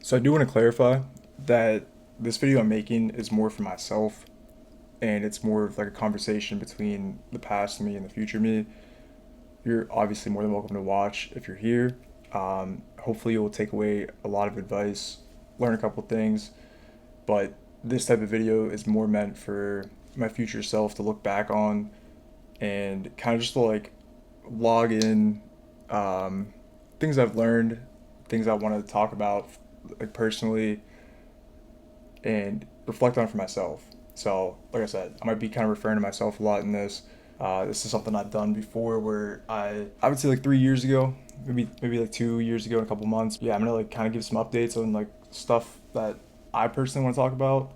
So I do want to clarify that this video I'm making is more for myself, and it's more of like a conversation between the past me and the future me. You're obviously more than welcome to watch if you're here. Hopefully you'll take away a lot of advice, learn a couple things, but this type of video is more meant for my future self to look back on and kind of just to like log in um, things I've learned, things I want to talk about like personally and reflect on for myself. So, like I said, I might be kind of referring to myself a lot in this. This is something I've done before, where I would say like 3 years ago, maybe like 2 years ago in a couple months. Yeah, I'm gonna like kind of give some updates on like stuff that I personally want to talk about,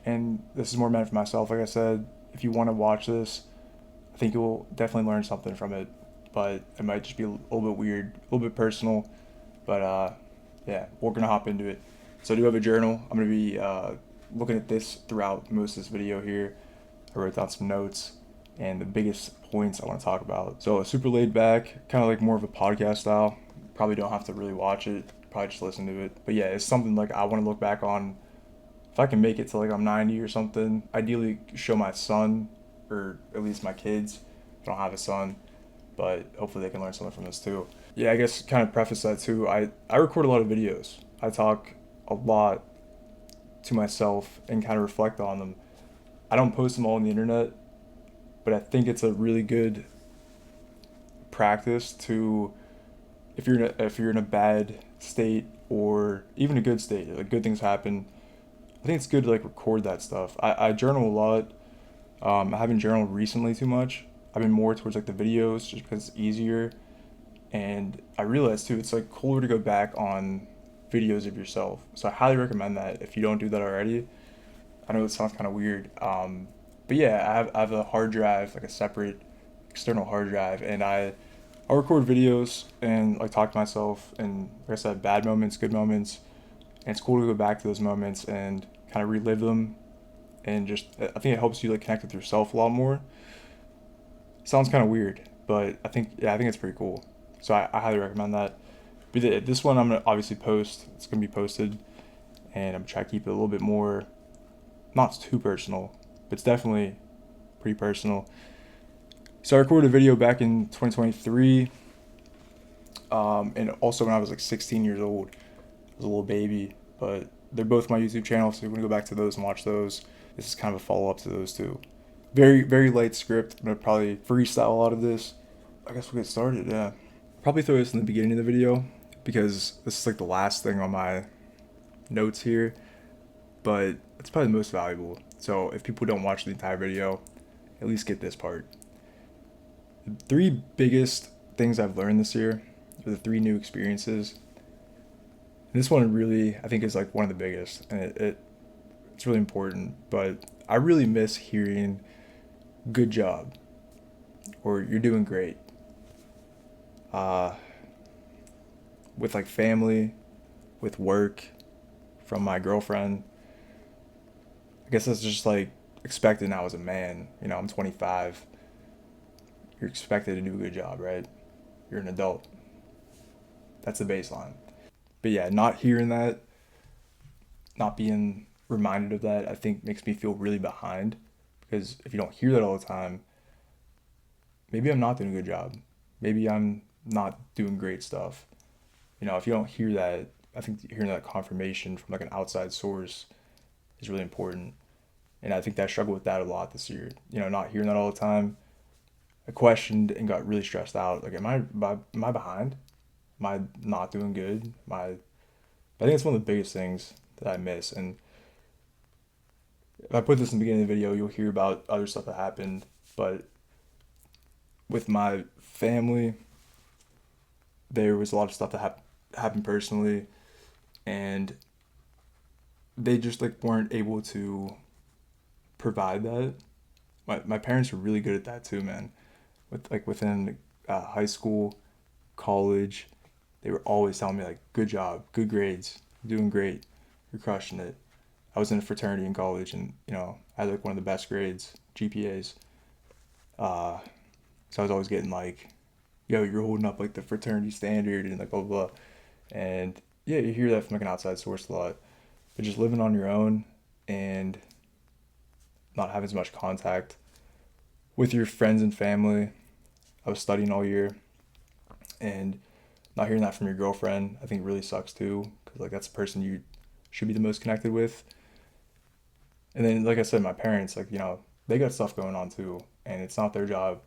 and this is more meant for myself. Like I said, if you want to watch this, I think you'll definitely learn something from it, but it might just be a little bit weird, a little bit personal. But yeah, we're gonna hop into it. So I do have a journal. I'm gonna be looking at this throughout most of this video here. I wrote down some notes and the biggest points I want to talk about. So super laid back, kind of like more of a podcast style. Probably don't have to really watch it. Probably just listen to it. But yeah, it's something like I want to look back on. If I can make it to like I'm 90 or something, ideally show my son or at least my kids. I don't have a son, but hopefully they can learn something from this too. Yeah, I guess kind of preface that too. I record a lot of videos. I talk a lot to myself and kind of reflect on them. I don't post them all on the internet, but I think it's a really good practice to if you're in a bad state or even a good state, like good things happen. I think it's good to like record that stuff. I journal a lot. I haven't journaled recently too much. I've been more towards like the videos just because it's easier. And I realized too, it's like cooler to go back on videos of yourself. So I highly recommend that if you don't do that already. I know it sounds kind of weird. But yeah, I have a hard drive, like a separate external hard drive, and I'll record videos and like talk to myself. And like I said, bad moments, good moments. And it's cool to go back to those moments and kind of relive them. And just, I think it helps you like connect with yourself a lot more. Sounds kind of weird, but I think it's pretty cool. So I highly recommend that. But this one I'm gonna obviously post. It's gonna be posted, and I'm gonna try to keep it a little bit more, not too personal, but it's definitely pretty personal. So I recorded a video back in 2023, and also when I was like 16 years old. I was a little baby, but they're both my YouTube channel, so you're gonna go back to those and watch those. This is kind of a follow up to those two. Very light script. I'm gonna probably freestyle a lot of this. I guess we'll get started. Yeah, probably throw this in the beginning of the video because this is like the last thing on my notes here, but it's probably the most valuable. So if people don't watch the entire video, at least get this part. The three biggest things I've learned this year are the three new experiences. And this one really, I think, is like one of the biggest, and it's really important. But I really miss hearing "good job" or "you're doing great" uh, with like family, with work, from my girlfriend. I guess that's just like expected now as a man. You know, I'm 25. You're expected to do a good job, right? You're an adult. That's the baseline. But yeah, not hearing that, not being reminded of that, I think makes me feel really behind. Because if you don't hear that all the time, maybe I'm not doing a good job. Maybe I'm not doing great stuff. You know, if you don't hear that, I think hearing that confirmation from like an outside source is really important. And I think I struggled with that a lot this year. You know, not hearing that all the time. I questioned and got really stressed out. Like, am I behind? Am I not doing good? I think it's one of the biggest things that I miss. And if I put this in the beginning of the video, you'll hear about other stuff that happened. But with my family, there was a lot of stuff that happened personally, and they just like weren't able to provide that. My parents were really good at that too, man. With like within high school, college, they were always telling me like, "Good job, good grades, you're doing great, you're crushing it." I was in a fraternity in college, and you know, I had like one of the best grades, GPAs. Uh, so I was always getting like, "Yo, you're holding up like the fraternity standard," and like blah blah blah. And yeah, you hear that from like an outside source a lot, but just living on your own and not having as much contact with your friends and family. I was studying all year, and not hearing that from your girlfriend, I think really sucks too, because like that's the person you should be the most connected with. And then, like I said, my parents, like they got stuff going on too, and it's not their job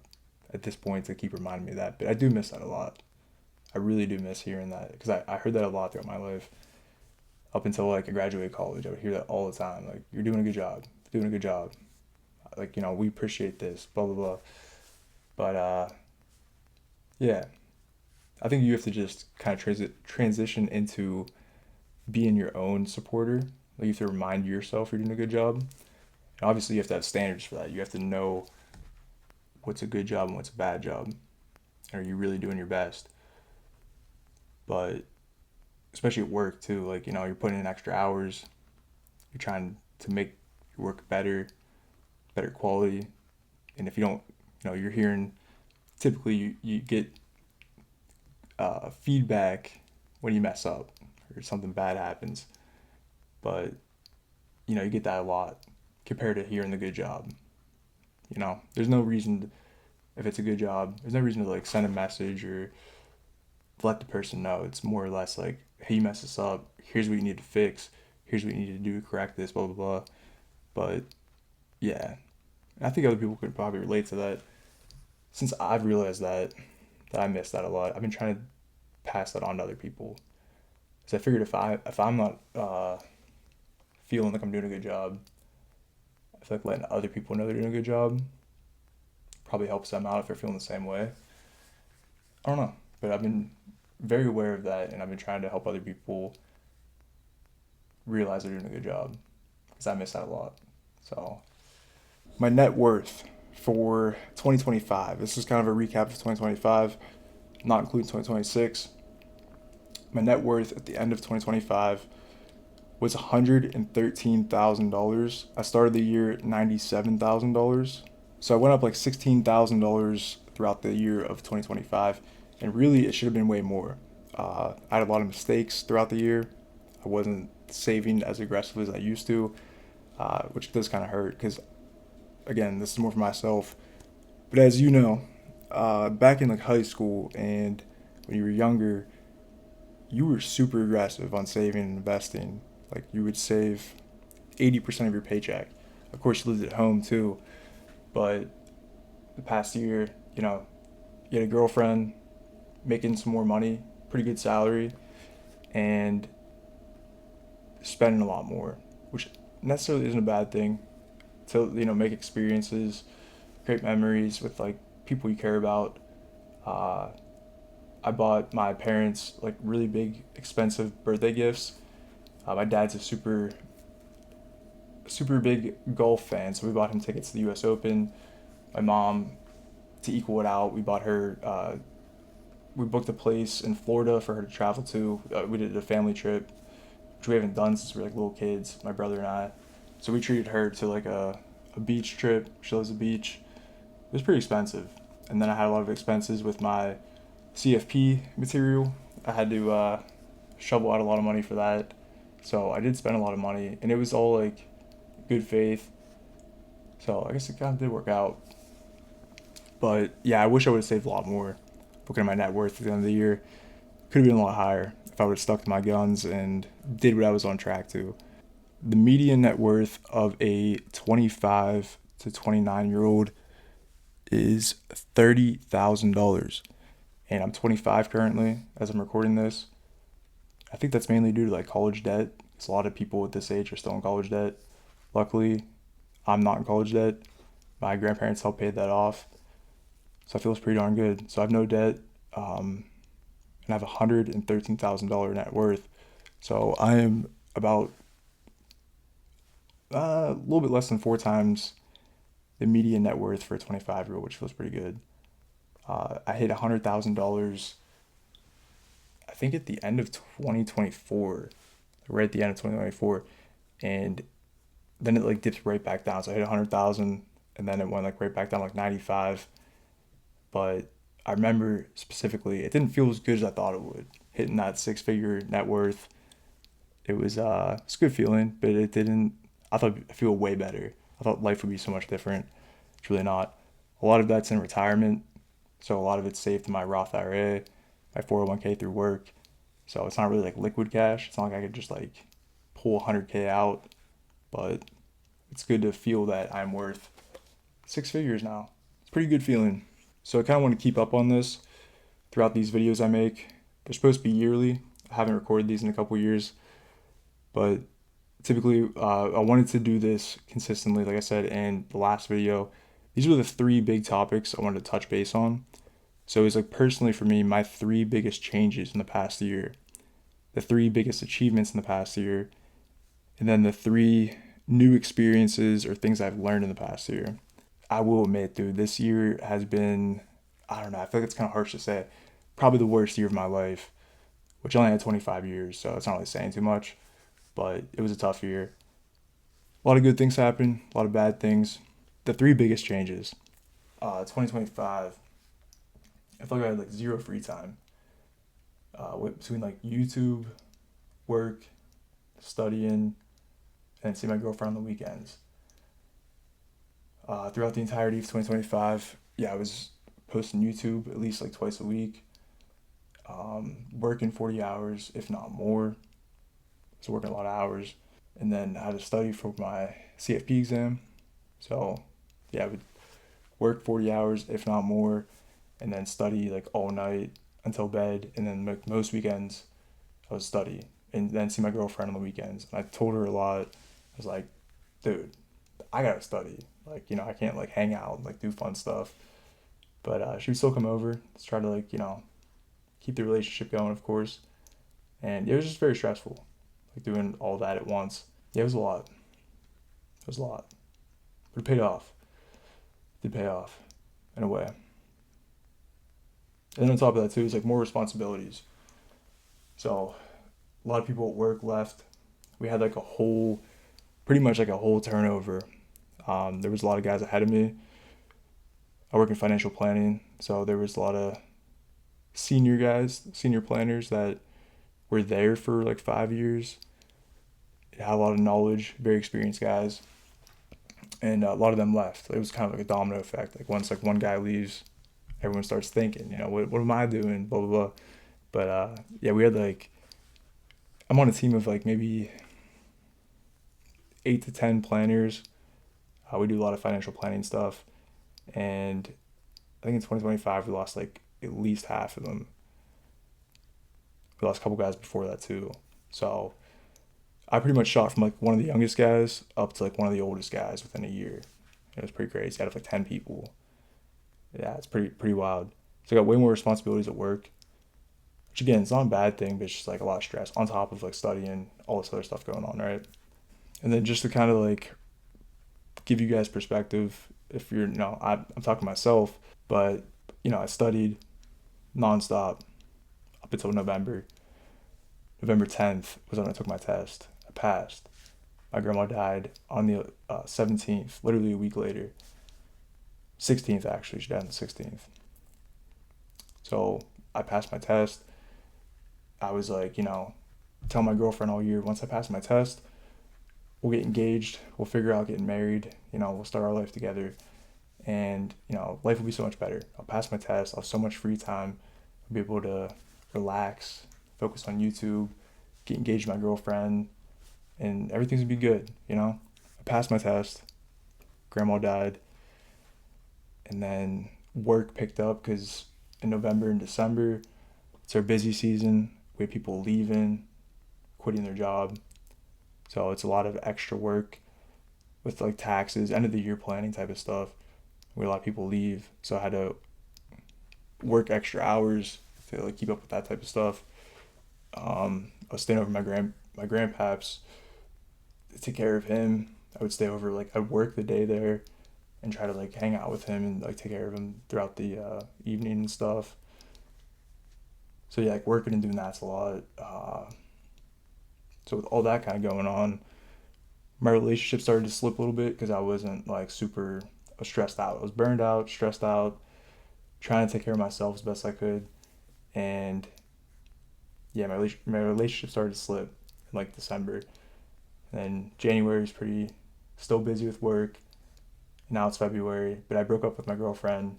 at this point to keep reminding me of that. But I do miss that a lot. I really do miss hearing that because I heard that a lot throughout my life. Up until like I graduated college, I would hear that all the time. Like, you're doing a good job, doing a good job. Like, we appreciate this, blah blah blah. But yeah, I think you have to just kind of transition into being your own supporter. Like, you have to remind yourself you're doing a good job. And obviously, you have to have standards for that. You have to know what's a good job and what's a bad job. Are you really doing your best? But especially at work too, like you're putting in extra hours. You're trying to make your work better, better quality. And if you don't, you're hearing typically you get feedback when you mess up or something bad happens. But you get that a lot compared to hearing the good job. There's no reason to, if it's a good job, there's no reason to like send a message or let the person know. It's more or less like, hey, you messed this up. Here's what you need to fix. Here's what you need to do to correct this. Blah blah blah. But yeah, I think other people could probably relate to that. Since I've realized that I miss that a lot, I've been trying to pass that on to other people. Because I figured if I'm not feeling like I'm doing a good job, I feel like letting other people know they're doing a good job probably helps them out if they're feeling the same way. I don't know, but I've been very aware of that, and I've been trying to help other people realize they're doing a good job because I miss that a lot. So my net worth for 2025. This is kind of a recap of 2025, not including 2026. My net worth at the end of 2025 was $113,000. I started the year at $97,000. So I went up like $16,000 throughout the year of 2025. And really, it should have been way more. I had a lot of mistakes throughout the year. I wasn't saving as aggressively as I used to, which does kind of hurt because, again, this is more for myself. But as you know, back in like high school and when you were younger, you were super aggressive on saving and investing. Like, you would save 80% of your paycheck. Of course, you lived at home too, but the past year, you had a girlfriend making some more money, pretty good salary, and spending a lot more, which necessarily isn't a bad thing. To make experiences, create memories with like people you care about. Uh, I bought my parents like really big, expensive birthday gifts. My dad's a super big golf fan, so we bought him tickets to the U.S. Open. My mom, to equal it out, we bought her. We booked a place in Florida for her to travel to. We did a family trip, which we haven't done since we were like little kids, my brother and I. So we treated her to like a beach trip. She loves the beach. It was pretty expensive. And then I had a lot of expenses with my CFP material. I had to shovel out a lot of money for that. So I did spend a lot of money, and it was all like good faith. So I guess it kind of did work out. But yeah, I wish I would have saved a lot more. Looking at my net worth at the end of the year, could have been a lot higher if I would have stuck to my guns and did what I was on track to. The median net worth of a 25 to 29-year-old is $30,000. And I'm 25 currently as I'm recording this. I think that's mainly due to like college debt. Because a lot of people at this age are still in college debt. Luckily, I'm not in college debt. My grandparents helped pay that off. So I feel it's pretty darn good. So I have no debt. And I have $113,000 net worth. So I am about a little bit less than four times the median net worth for a 25-year-old, which feels pretty good. I hit $100,000, I think at the end of 2024, right at the end of 2024, and then it like dips right back down. So I hit 100,000, and then it went like right back down like 95. But I remember specifically, it didn't feel as good as I thought it would. Hitting that six-figure net worth, It's a good feeling, but it didn't. I thought I feel way better. I thought life would be so much different. It's really not. A lot of that's in retirement, so a lot of it's saved in my Roth IRA, my 401k through work. So it's not really like liquid cash. It's not like I could just like pull 100k out, but it's good to feel that I'm worth six figures now. It's a pretty good feeling. So I kind of want to keep up on this throughout these videos I make. They're supposed to be yearly. I haven't recorded these in a couple years, but typically I wanted to do this consistently, like I said in the last video. These were the three big topics I wanted to touch base on. So it's like personally for me, my three biggest changes in the past year, the three biggest achievements in the past year, and then the three new experiences or things I've learned in the past year. I will admit, dude, this year has been, I don't know, I feel like it's kind of harsh to say, probably the worst year of my life, which I only had 25 years, so it's not really saying too much, but it was a tough year. A lot of good things happened, a lot of bad things. The three biggest changes. 2025, I feel like I had like zero free time. Between like YouTube, work, studying, and see my girlfriend on the weekends. Throughout the entirety of 2025, yeah, I was posting YouTube at least like twice a week, working 40 hours, if not more. I was working a lot of hours. And then I had to study for my CFP exam. So, yeah, I would work 40 hours, if not more, and then study like all night until bed. And then most weekends, I would study and then see my girlfriend on the weekends. And I told her a lot. I was like, dude, I gotta study. Like, I can't like hang out and like do fun stuff. But she would still come over to try to like, keep the relationship going, of course. And it was just very stressful, like doing all that at once. Yeah, it was a lot. It was a lot. But it paid off. It did pay off in a way. And then on top of that too, it's like more responsibilities. So a lot of people at work left. We had like pretty much like a whole turnover. There was a lot of guys ahead of me. I work in financial planning, so there was a lot of senior guys, senior planners that were there for like 5 years. They had a lot of knowledge, very experienced guys, and a lot of them left. It was kind of like a domino effect. Like once like one guy leaves, everyone starts thinking, what am I doing? Blah blah blah. But yeah, we had like I'm on a team of like maybe 8 to 10 planners. We do a lot of financial planning stuff, and I think in 2025 we lost like at least half of them. We lost a couple guys before that too. So I pretty much shot from like one of the youngest guys up to like one of the oldest guys within a year. It was pretty crazy. Out of like 10 people. Yeah, it's pretty wild. So I got way more responsibilities at work, which again, it's not a bad thing, but it's just like a lot of stress on top of like studying, all this other stuff going on, right? And then just to kind of like give you guys perspective, if you're, I'm talking to myself, but I studied nonstop up until November. November 10th was when I took my test. I passed. My grandma died on the 17th, literally a week later. 16th, actually. She died on the 16th. So I passed my test. I was like, tell my girlfriend all year, once I pass my test, we'll get engaged. We'll figure out getting married. We'll start our life together. And, life will be so much better. I'll pass my test. I'll have so much free time. I'll be able to relax, focus on YouTube, get engaged with my girlfriend, and everything's gonna be good, I passed my test. Grandma died. And then work picked up because in November and December, it's our busy season. We have people leaving, quitting their job. So it's a lot of extra work with like taxes, end of the year planning type of stuff. Where a lot of people leave. So I had to work extra hours to like keep up with that type of stuff. I was staying over my grandpaps to take care of him. I would stay over, like I'd work the day there and try to like hang out with him and like take care of him throughout the evening and stuff. So yeah, like working and doing that's a lot. So with all that kind of going on, my relationship started to slip a little bit because I wasn't like super stressed out. I was burned out, stressed out, trying to take care of myself as best I could, and yeah, my relationship started to slip. in like December. And then January is pretty still busy with work. Now it's February, but I broke up with my girlfriend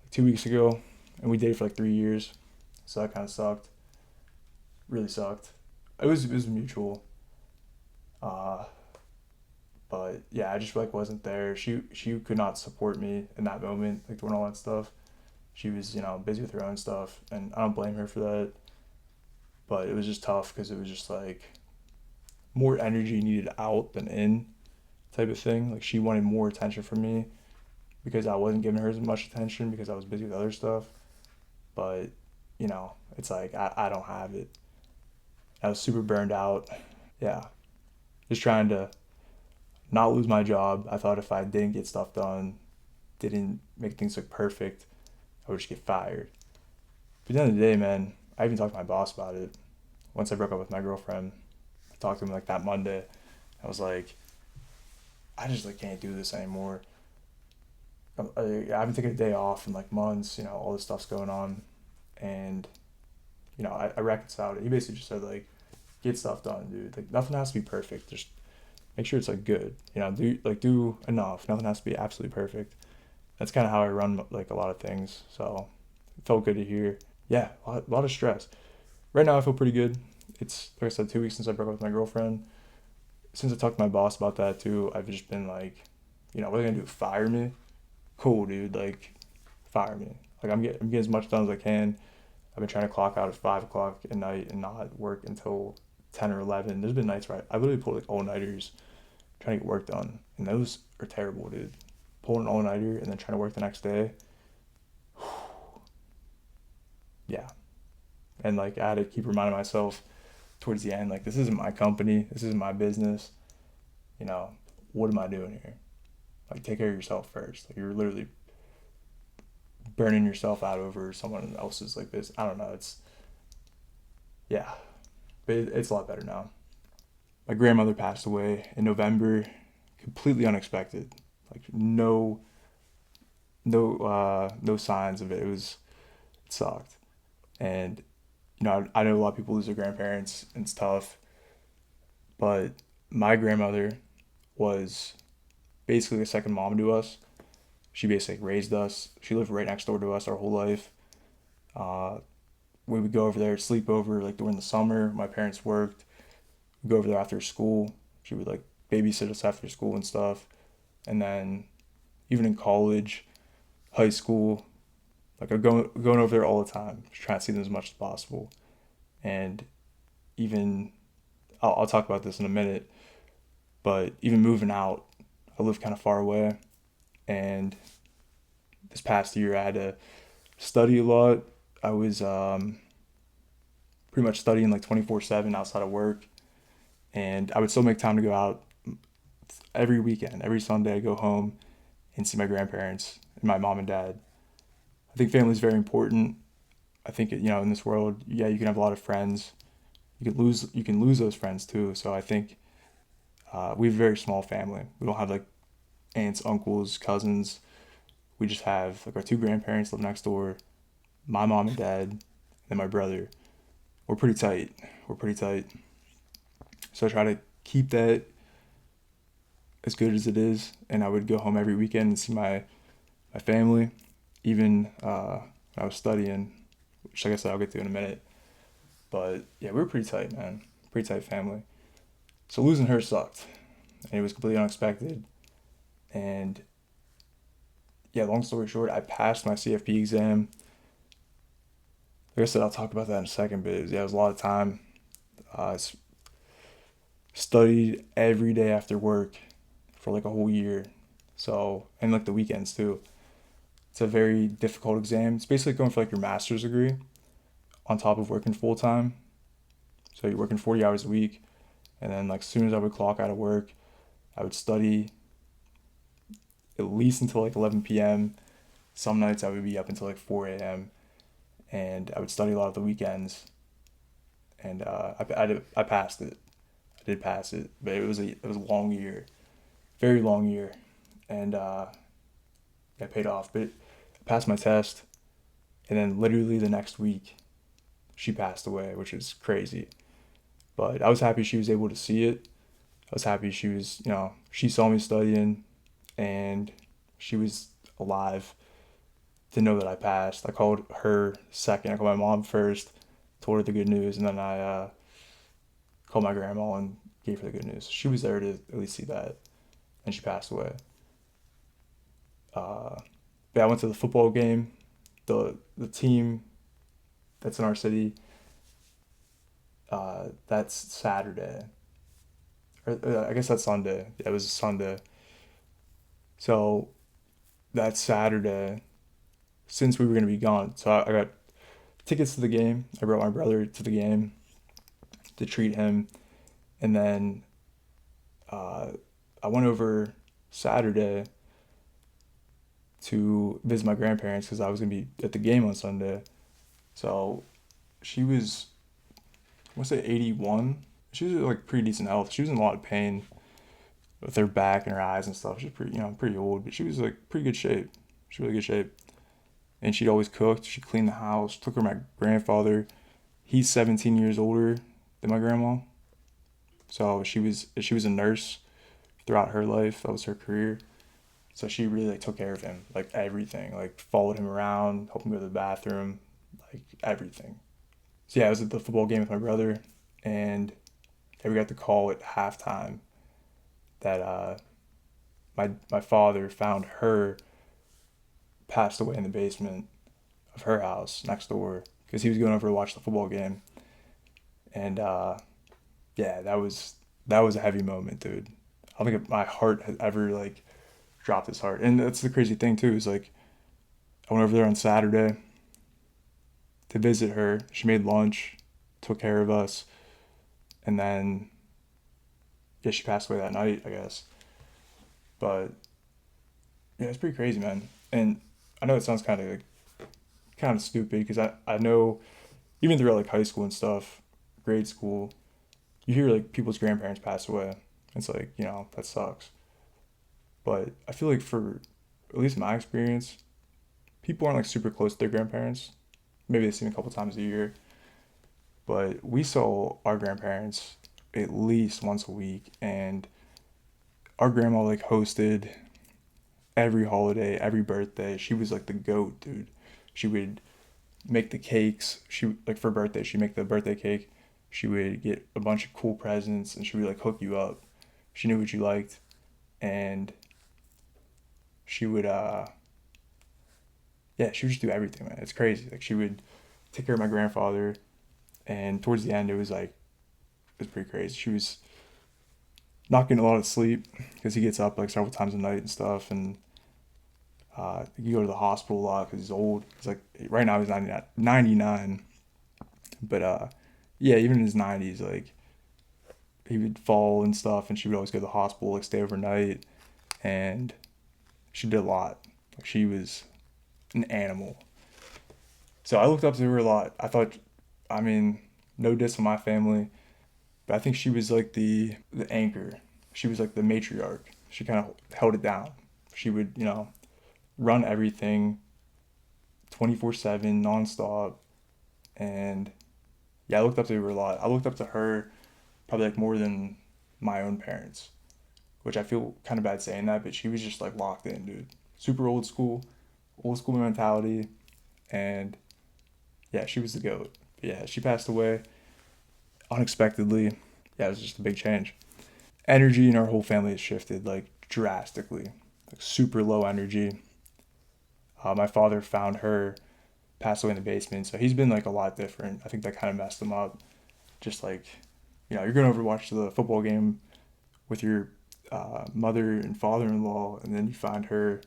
like 2 weeks ago, and we dated for like 3 years, so that kind of sucked. Really sucked. It was mutual, uh, but yeah, I just like wasn't there. She could not support me in that moment, like doing all that stuff. She was busy with her own stuff, and I don't blame her for that. But it was just tough because it was just like more energy needed out than in type of thing. Like she wanted more attention from me because I wasn't giving her as much attention because I was busy with other stuff. But it's like I don't have it. I was super burned out. Yeah, just trying to not lose my job. I thought if I didn't get stuff done, didn't make things look perfect, I would just get fired. But at the end of the day, man, I even talked to my boss about it. Once I broke up with my girlfriend, I talked to him like that Monday. I was like, I just like can't do this anymore. I haven't taken a day off in like months. All this stuff's going on, and I reconciled it. He basically just said like, get stuff done, dude. Like nothing has to be perfect. Just make sure it's like good. Do enough. Nothing has to be absolutely perfect. That's kind of how I run like a lot of things. So it felt good to hear. Yeah, a lot of stress. Right now I feel pretty good. It's like I said, 2 weeks since I broke up with my girlfriend. Since I talked to my boss about that too, I've just been like, what are they gonna do? Fire me? Cool, dude. Like, fire me. Like I'm getting as much done as I can. I've been trying to clock out at 5 o'clock at night and not work until 10 or 11. There's been nights where I literally pulled like all nighters trying to get work done, and those are terrible, dude. Pulling an all nighter and then trying to work the next day. Yeah, and like I had to keep reminding myself towards the end, like this isn't my company, this isn't my business. You know, what am I doing here? Like take care of yourself first. Like you're literally burning yourself out over someone else's like this. I don't know. It's yeah, but it's a lot better now. My grandmother passed away in November, completely unexpected. Like no signs of it. It sucked, and I know a lot of people lose their grandparents, and it's tough. But my grandmother was basically a second mom to us. She basically raised us. She lived right next door to us our whole life. Uh, we would go over there, sleep over like during the summer. My parents worked. We'd go over there after school. She would like babysit us after school and stuff. And then even in college, high school, like I'm going over there all the time, just trying to see them as much as possible. And even I'll talk about this in a minute, but even moving out, I live kind of far away, and this past year I had to study a lot. I was pretty much studying like 24/7 outside of work, and I would still make time to go out every weekend. Every Sunday I go home and see my grandparents and my mom and dad. I think family is very important. I think in this world, yeah, you can have a lot of friends. You can lose those friends too. So I think we have a very small family. We don't have like aunts, uncles, cousins. We just have like our two grandparents live next door, my mom and dad, and then my brother. We're pretty tight. We're pretty tight. So I try to keep that as good as it is, and I would go home every weekend and see my family. Even when I was studying, which like I said I'll get to in a minute. But yeah, we were pretty tight, man. Pretty tight family. So losing her sucked, and it was completely unexpected. And yeah, long story short, I passed my CFP exam. Like I said, I'll talk about that in a second, but it was a lot of time. I studied every day after work for like a whole year. So, and like the weekends too. It's a very difficult exam. It's basically going for like your master's degree on top of working full time. So you're working 40 hours a week. And then like as soon as I would clock out of work, I would study at least until like 11 p.m. Some nights I would be up until like 4 a.m. And I would study a lot of the weekends. And I passed it. I did pass it, but it was a long year, very long year, and it paid off. But I passed my test, and then literally the next week, she passed away, which is crazy. But I was happy she was able to see it. I was happy she was, she saw me studying and she was alive to know that I passed. I called her second. I called my mom first, told her the good news, and then I called my grandma and gave her the good news. She was there to at least see that, and she passed away. Uh, but I went to the football game. The team that's in our city, that's Saturday. Or, I guess that's Sunday. Yeah, it was Sunday. So that Saturday, since we were gonna be gone, so I got tickets to the game. I brought my brother to the game to treat him, and then uh, I went over Saturday to visit my grandparents because I was gonna be at the game on Sunday. So she was, I want to say 81. She was like pretty decent health. She was in a lot of pain with her back and her eyes and stuff. She's pretty, pretty old, but she was like pretty good shape. She was really good shape. And she'd always cooked. She cleaned the house. Took her to my grandfather. He's 17 years older than my grandma. So she was a nurse throughout her life. That was her career. So she really like took care of him, like everything, like followed him around, helped him go to the bathroom, like everything. So yeah, I was at the football game with my brother, and we got the call at halftime that my father found her passed away in the basement of her house next door because he was going over to watch the football game, and yeah, that was a heavy moment, dude. I don't think my heart has ever like dropped this hard, and that's the crazy thing too. Is like I went over there on Saturday to visit her. She made lunch, took care of us, and then yeah, she passed away that night, I guess. But yeah, it's pretty crazy, man. And I know it sounds kind of stupid because I know even throughout like high school and stuff, grade school, you hear like people's grandparents pass away. It's like that sucks. But I feel like for at least my experience, people aren't like super close to their grandparents. Maybe they see them a couple times a year, but we saw our grandparents at least once a week, and our grandma like hosted every holiday, every birthday. She was like the goat, dude. She would make the cakes. She like for birthday, she'd make the birthday cake. She would get a bunch of cool presents, and she would like hook you up. She knew what you liked, and she would yeah, she would just do everything, man. It's crazy. Like she would take care of my grandfather, and towards the end, it was pretty crazy. She was not getting a lot of sleep because he gets up like several times a night and stuff, and you go to the hospital a lot because he's old. He's like right now he's 99, 99, but yeah, even in his 90s, like he would fall and stuff, and she would always go to the hospital, like stay overnight, and she did a lot. Like she was an animal. So I looked up to her a lot. I thought, I mean, no diss on my family, but I think she was like the anchor. She was like the matriarch. She kind of held it down. She would, run everything 24/7 nonstop, and yeah, I looked up to her a lot. I looked up to her probably like more than my own parents, which I feel kind of bad saying that, but she was just like locked in, dude. Super old school mentality, and yeah, she was the goat. But yeah, she passed away unexpectedly. Yeah, it was just a big change. Energy in our whole family has shifted like drastically, like super low energy. My father found her passed away in the basement, so he's been like a lot different. I think that kind of messed him up. Just like, you're going over to watch the football game with your mother and father-in-law, and then you find her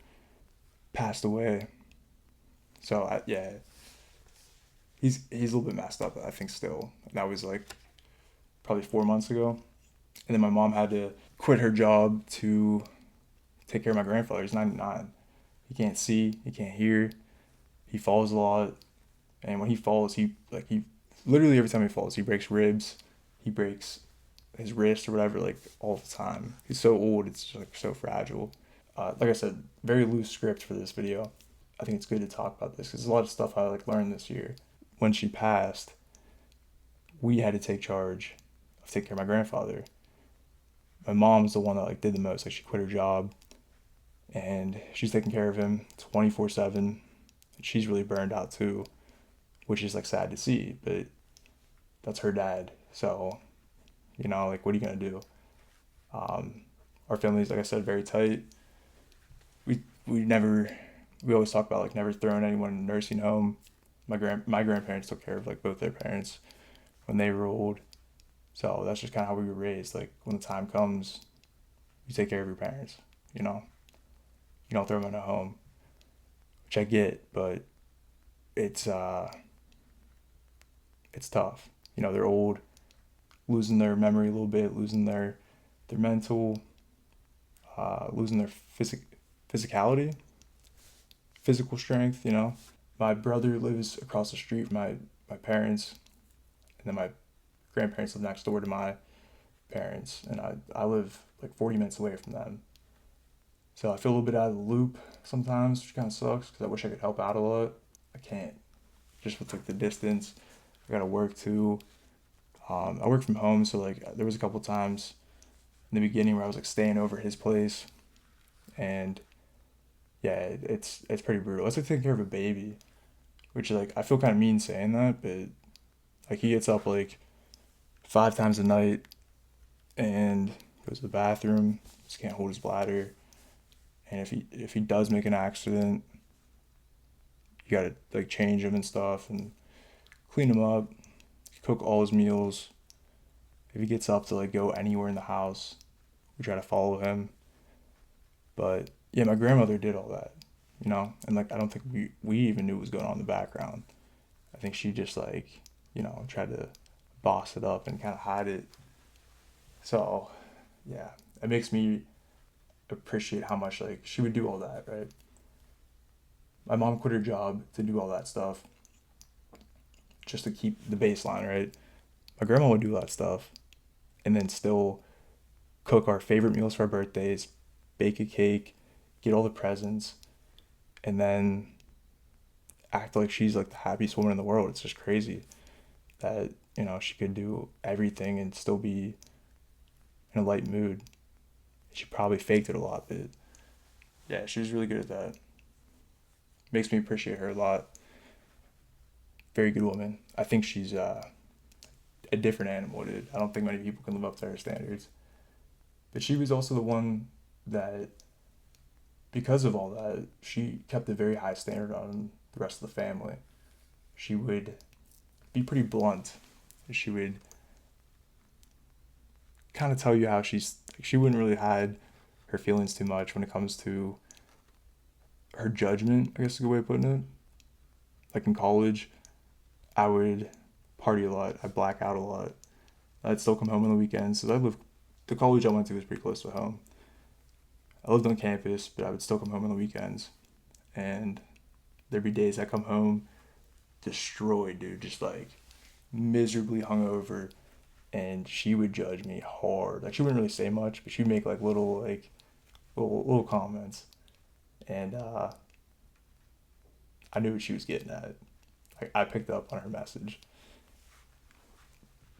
passed away. So yeah, he's a little bit messed up. I think still. That was like probably 4 months ago, and then my mom had to quit her job to take care of my grandfather. He's 99. He can't see. He can't hear. He falls a lot, and when he falls, he literally every time he falls, he breaks ribs. He breaks his wrist or whatever, like all the time. He's so old. It's just, like so fragile. Like I said, very loose script for this video. I think it's good to talk about this because there's a lot of stuff I like learned this year. When she passed, we had to take charge of taking care of my grandfather. My mom's the one that like did the most. Like she quit her job and she's taking care of him 24/7. She's really burned out too, which is like sad to see, but that's her dad. So, like what are you gonna do? Um, our family's, like I said, very tight. We never we always talk about like never throwing anyone in a nursing home. My grandparents took care of like both their parents when they were old. So that's just kind of how we were raised. Like when the time comes, you take care of your parents. You know, you don't throw them in a home, which I get, but it's uh it's tough. They're old, losing their memory a little bit, losing their mental, losing their physicality, physical strength. My brother lives across the street from my parents, and then my grandparents live next door to my parents, and I live like 40 minutes away from them. So I feel a little bit out of the loop sometimes, which kind of sucks because I wish I could help out a lot. I can't, just with like the distance. I gotta work too. I work from home, so like there was a couple times in the beginning where I was like staying over at his place, and yeah, it's pretty brutal. It's like taking care of a baby, which like I feel kind of mean saying that, but like he gets up like 5 times a night and goes to the bathroom, just can't hold his bladder, and if he does make an accident, you gotta like change him and stuff and clean him up, cook all his meals. If he gets up to like go anywhere in the house, we try to follow him. But yeah, my grandmother did all that, and like I don't think we even knew what was going on in the background. I think she just like, tried to boss it up and kind of hide it. So yeah, it makes me appreciate how much like she would do all that, right? My mom quit her job to do all that stuff just to keep the baseline, right? My grandma would do all that stuff and then still cook our favorite meals for our birthdays, bake a cake, get all the presents, and then act like she's like the happiest woman in the world. It's just crazy that, she could do everything and still be in a light mood. She probably faked it a lot, but yeah, she was really good at that. Makes me appreciate her a lot. Very good woman. I think she's a different animal, dude. I don't think many people can live up to her standards. But she was also the one that, because of all that, she kept a very high standard on the rest of the family. She would be pretty blunt. She would kind of tell you how she wouldn't really hide her feelings too much when it comes to her judgment, I guess is a good way of putting it. Like in college, I would party a lot. I'd black out a lot. I'd still come home on the weekends. So the college I went to was pretty close to home. I lived on campus, but I would still come home on the weekends. And there'd be days I come home destroyed, dude, just like miserably hungover. And she would judge me hard. Like she wouldn't really say much, but she'd make like little comments. And I knew what she was getting at. I picked up on her message.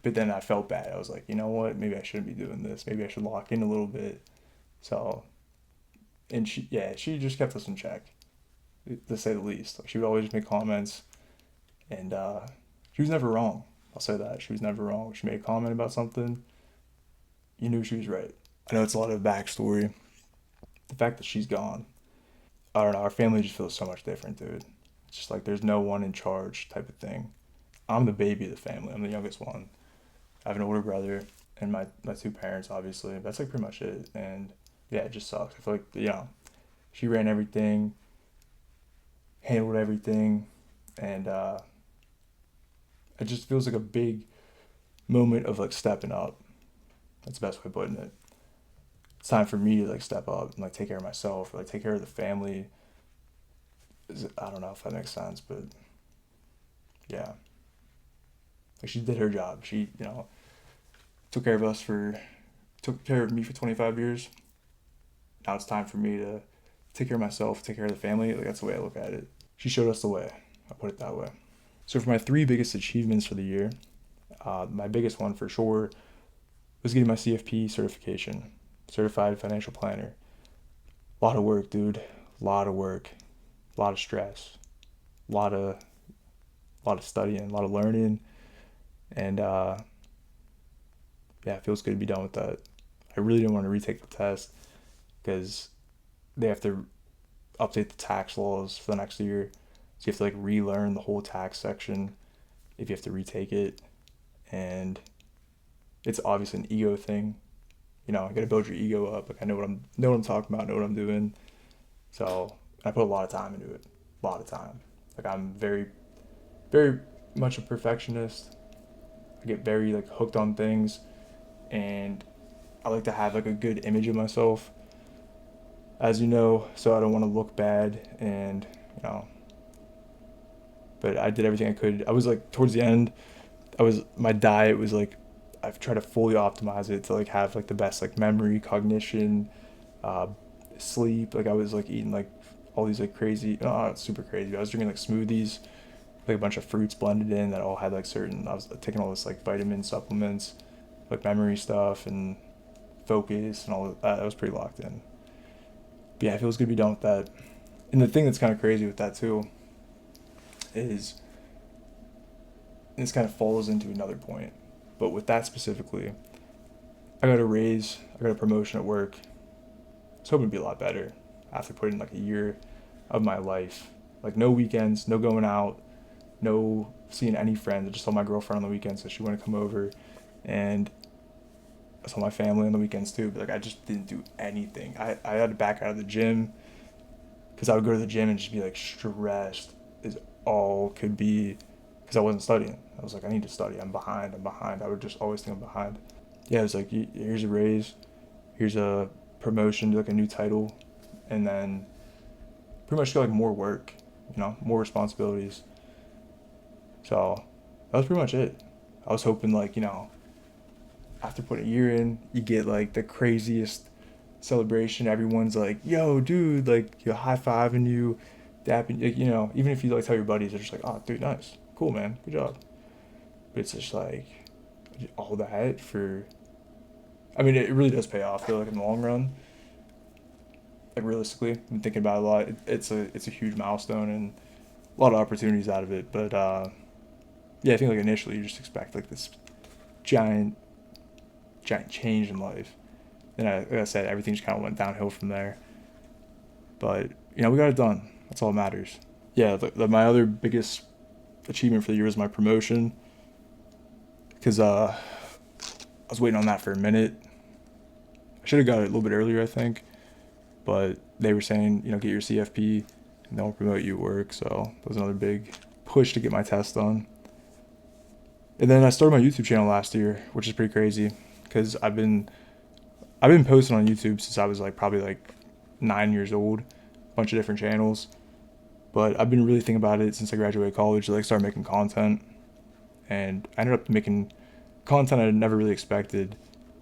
But then I felt bad. I was like, you know what? Maybe I shouldn't be doing this. Maybe I should lock in a little bit. So, and she just kept us in check, to say the least. Like she would always make comments, and she was never wrong. I'll say that she was never wrong. She made a comment about something, you knew she was right. I know it's a lot of backstory. The fact that she's gone, I don't know. Our family just feels so much different, dude. It's just like there's no one in charge type of thing. I'm the baby of the family. I'm the youngest one. I have an older brother and my two parents, obviously. That's like pretty much it. And yeah, it just sucks. I feel like, she ran everything, handled everything, and it just feels like a big moment of like stepping up. That's the best way of putting it. It's time for me to like step up and like take care of myself, or like take care of the family. I don't know if that makes sense, but yeah, like she did her job. She, took care of us for took care of me for 25 years. Now it's time for me to take care of myself, take care of the family. Like that's the way I look at it. She showed us the way. I'll put it that way. So for my three biggest achievements for the year, my biggest one for sure was getting my CFP certification, certified financial planner. A lot of work, dude. A lot of work. A lot of stress. A lot of studying. A lot of learning. And yeah, it feels good to be done with that. I really didn't want to retake the test because they have to update the tax laws for the next year. So you have to like relearn the whole tax section if you have to retake it. And it's obviously an ego thing. You know, you gotta build your ego up. Like I know what I'm talking about, know what I'm doing. So I put a lot of time into it. A lot of time. Like I'm very, very much a perfectionist. I get very like hooked on things, and I like to have like a good image of myself, as you know, so I don't want to look bad. And you know, but I did everything I could. I was like towards the end, my diet was like, I've tried to fully optimize it to like have like the best like memory, cognition, uh, sleep. Like I was like eating like all these like crazy, not super crazy, but I was drinking like smoothies, like a bunch of fruits blended in that all had like certain. I was taking all this like vitamin supplements, like memory stuff and focus and all of that. I was pretty locked in. But yeah, it feels good to be done with that. And the thing that's kind of crazy with that too is, and this kind of falls into another point, but with that specifically, I got a raise, I got a promotion at work. I was hoping to be a lot better after putting like a year of my life. Like no weekends, no going out, no seeing any friends. I just saw my girlfriend on the weekends, so she wanted to come over, and I saw my family on the weekends too. But like I just didn't do anything. I had to back out of the gym because I would go to the gym and just be like stressed as all could be because I wasn't studying. I was like, I need to study. I'm behind. I'm behind. I would just always think I'm behind. Yeah, it was like, here's a raise, here's a promotion to like a new title, and then pretty much got like more work, you know, more responsibilities. So that was pretty much it. I was hoping like, you know, after putting a year in, you get like the craziest celebration. Everyone's like, yo, dude, like, you high fiving you, dapping, like, you know, even if you like tell your buddies, they're just like, oh, dude, nice, cool, man, good job. But it's just like all that for. I mean, it really does pay off. I feel like in the long run, like realistically, I'm thinking about it a lot. It's a huge milestone and a lot of opportunities out of it. But yeah, I think like initially you just expect like this giant, giant change in life. And like I said, everything just kind of went downhill from there. But you know, we got it done. That's all that matters. Yeah, my other biggest achievement for the year was my promotion, because I was waiting on that for a minute. I should have got it a little bit earlier, I think, but they were saying, you know, get your CFP and they'll promote you at work. So that was another big push to get my test done. And then I started my YouTube channel last year, which is pretty crazy because I've been posting on YouTube since I was like probably like 9 years old, a bunch of different channels. But I've been really thinking about it since I graduated college to like start making content, and I ended up making content I never really expected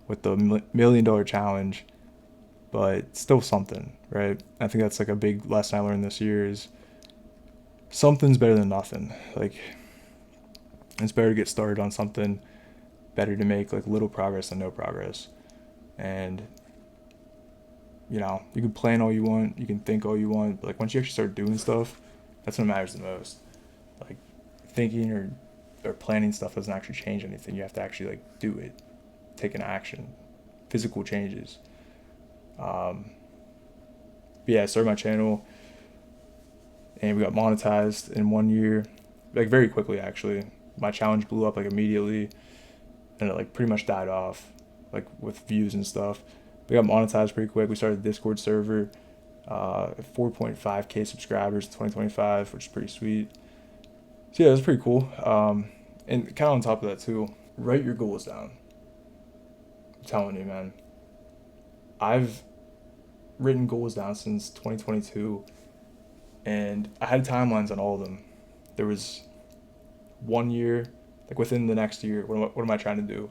with the $1 million challenge, but still something, right? I think that's like a big lesson I learned this year is something's better than nothing. Like it's better to get started on something, better to make like little progress than no progress. And you know, you can plan all you want, you can think all you want, but like once you actually start doing stuff, that's what matters the most. Like thinking or planning stuff doesn't actually change anything. You have to actually like do it, take an action, physical changes. But yeah, I started my channel and we got monetized in 1 year, like very quickly actually. My challenge blew up like immediately, and it like pretty much died off, like with views and stuff. We got monetized pretty quick. We started a Discord server, 4.5k subscribers in 2025, which is pretty sweet. So yeah, it was pretty cool. And kind of on top of that too, write your goals down. I'm telling you, man. I've written goals down since 2022, and I had timelines on all of them. There was 1 year, like within the next year, what am I trying to do?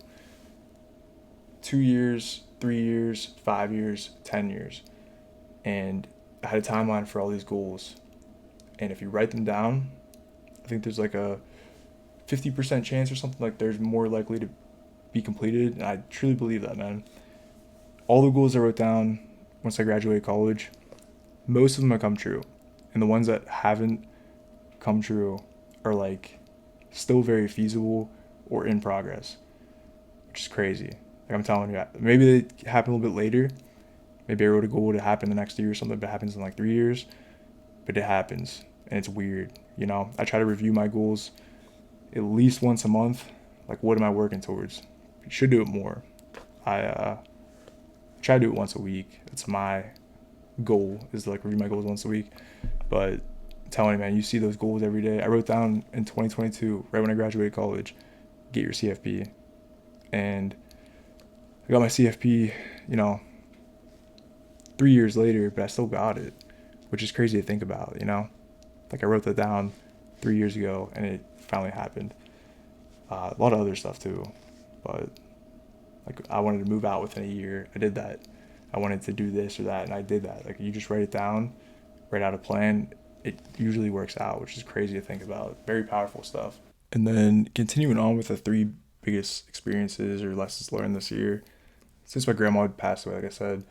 2 years, 3 years, 5 years, 10 years. And I had a timeline for all these goals. And if you write them down, I think there's like a 50% chance or something, like there's more likely to be completed, and I truly believe that, man. All the goals I wrote down once I graduated college, most of them have come true, and the ones that haven't come true are like still very feasible or in progress, which is crazy. Like I'm telling you, maybe they happen a little bit later. Maybe I wrote a goal to happen the next year or something, but it happens in like 3 years. But it happens, and it's weird. I try to review my goals at least once a month. Like, what am I working towards? You should do it more. I try to do it once a week. That's my goal, is to like review my goals once a week. But I'm telling you, man, you see those goals every day. I wrote down in 2022, right when I graduated college, get your CFP, and I got my CFP. You know, 3 years later, but I still got it, which is crazy to think about. Like I wrote that down 3 years ago, and it finally happened. A lot of other stuff too, but like I wanted to move out within a year. I did that. I wanted to do this or that, and I did that. Like you just write it down, write out a plan. It usually works out, which is crazy to think about. Very powerful stuff. And then continuing on with the three biggest experiences or lessons learned this year. Since my grandma had passed away, like I said,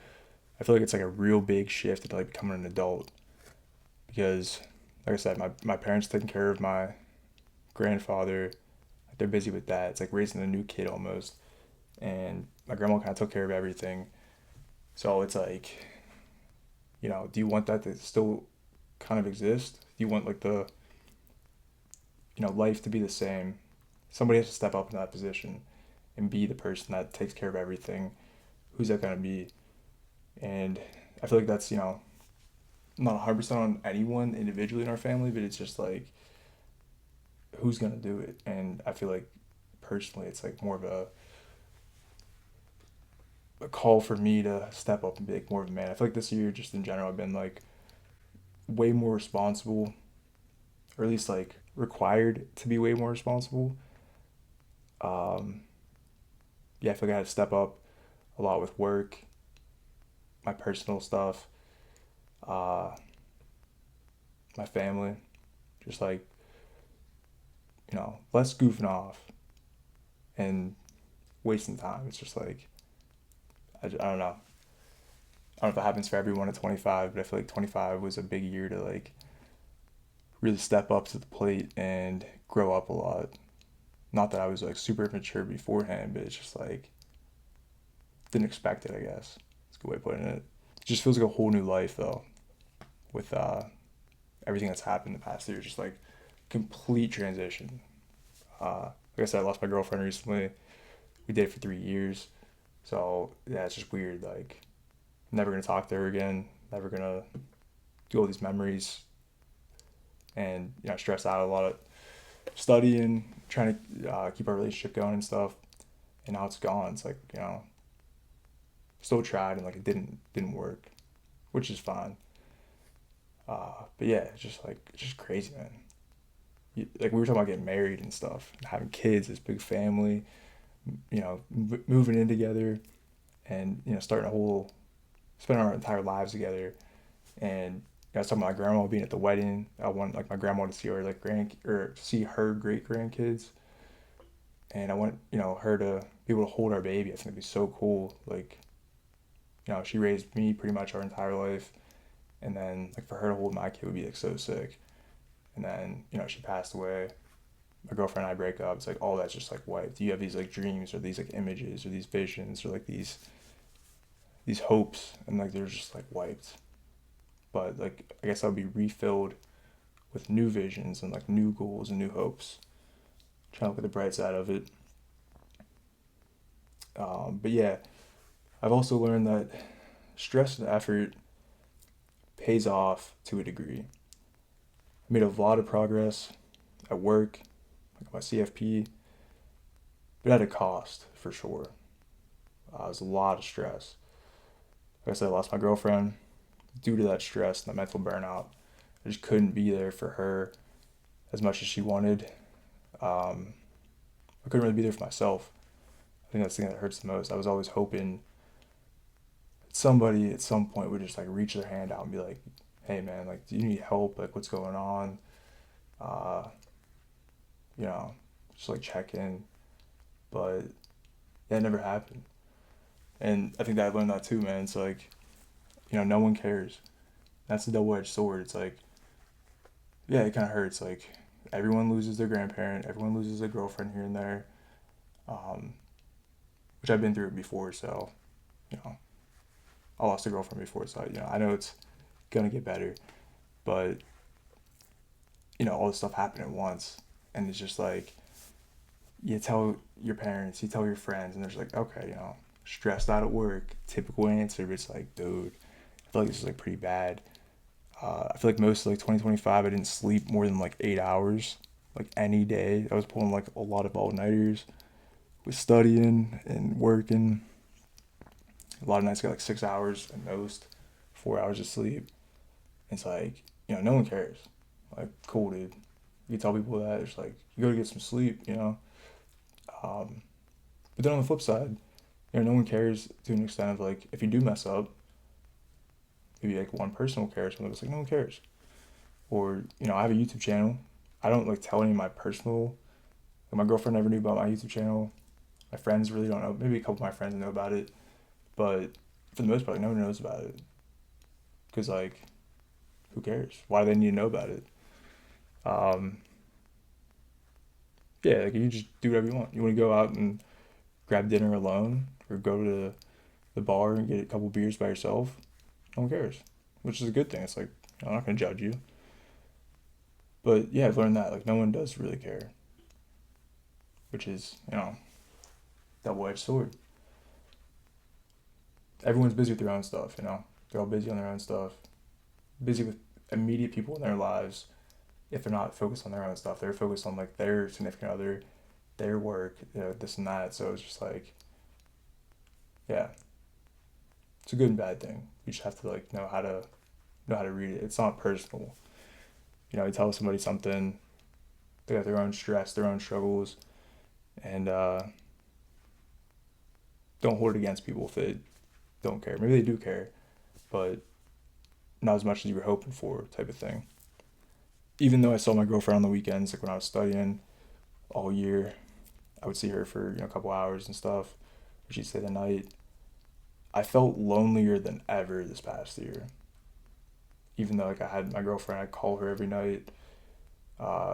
I feel like it's like a real big shift into like becoming an adult, because, like I said, my parents taking care of my grandfather. They're busy with that. It's like raising a new kid almost. And my grandma kind of took care of everything. So it's like, do you want that to still kind of exist? Do you want like the, life to be the same? Somebody has to step up in that position and be the person that takes care of everything. Who's that going to be? And I feel like that's, not 100% on anyone individually in our family, but it's just like, who's going to do it? And I feel like personally, it's like more of a call for me to step up and be like more of a man. I feel like this year, just in general, I've been like way more responsible, or at least like required to be way more responsible. Um, yeah, I feel like I had to step up a lot with work, my personal stuff, uh, my family, just like, less goofing off and wasting time. It's just like, I don't know. I don't know if it happens for everyone at 25, but I feel like 25 was a big year to like really step up to the plate and grow up a lot. Not that I was like super mature beforehand, but it's just like didn't expect it, I guess. That's a good way of putting it. It just feels like a whole new life though, with everything that's happened in the past year. Just like complete transition. Like I said, I lost my girlfriend recently. We dated for 3 years. So yeah, it's just weird. Like, never gonna talk to her again. Never gonna do all these memories, and stress out a lot of studying, trying to keep our relationship going and stuff. And now it's gone. It's like, still tried, and like it didn't work, which is fine. But yeah, it's just crazy, man. Like we were talking about getting married and stuff, having kids, this big family, moving in together, and starting a whole, spending our entire lives together. And I was talking about my grandma being at the wedding. I want like my grandma to see her like see her great grandkids, and I want her to be able to hold our baby. I think it'd be so cool. Like, she raised me pretty much our entire life, and then like for her to hold my kid would be like so sick. And then she passed away. My girlfriend and I break up. It's like all that's just like wiped. You have these like dreams or these like images or these visions or like these hopes, and like they're just like wiped. But like I guess I'll be refilled with new visions and like new goals and new hopes. Trying to look at the bright side of it. But yeah, I've also learned that stress and effort pays off to a degree. I made a lot of progress at work, like my CFP, but at a cost for sure. It was a lot of stress. Like I said, I lost my girlfriend due to that stress and the mental burnout. I just couldn't be there for her as much as she wanted. Um, I couldn't really be there for myself. I think that's the thing that hurts the most. I was always hoping that somebody at some point would just like reach their hand out and be like, "Hey man, like, do you need help? Like, what's going on?" Uh, you know, just like check in. But That never happened. And I think that I learned that too, man. It's like, no one cares. That's a double edged sword. It's like, yeah, it kind of hurts. Like, everyone loses their grandparent, everyone loses their girlfriend here and there, um, which I've been through before. So, you know, I lost a girlfriend before. So, I know it's going to get better. But, all this stuff happened at once. And it's just like, you tell your parents, you tell your friends, and they're just like, okay, stressed out at work. Typical answer, but it's like, dude, I feel like this is like pretty bad. I feel like most of like 2025, I didn't sleep more than like 8 hours, like any day. I was pulling like a lot of all nighters, with studying and working. A lot of nights I got like 6 hours at most, 4 hours of sleep. It's like, no one cares. Like, cool, dude. You tell people that it's like you gotta get some sleep. Um, but then on the flip side, no one cares to an extent of like if you do mess up, maybe like one person will care. Something it's like no one cares. Or I have a YouTube channel. I don't like tell any of my personal. Like, my girlfriend never knew about my YouTube channel. My friends really don't know. Maybe a couple of my friends know about it, but for the most part, like, no one knows about it. Cause like, who cares? Why do they need to know about it? Um, yeah, like you just do whatever you want. You want to go out and grab dinner alone, or go to the bar and get a couple beers by yourself. No one cares, which is a good thing. It's like I'm not gonna judge you. But yeah, I've learned that like no one does really care, which is double-edged sword. Everyone's busy with their own stuff. They're all busy on their own stuff, busy with immediate people in their lives. If they're not focused on their own stuff, they're focused on like their significant other, their work, this and that. So it's just like, yeah, it's a good and bad thing. You just have to like know how to read it. It's not personal. You tell somebody something, they got their own stress, their own struggles, and don't hold it against people if they don't care. Maybe they do care, but not as much as you were hoping for, type of thing. Even though I saw my girlfriend on the weekends, like when I was studying all year, I would see her for a couple hours and stuff. She'd stay the night. I felt lonelier than ever this past year. Even though like I had my girlfriend, I'd call her every night.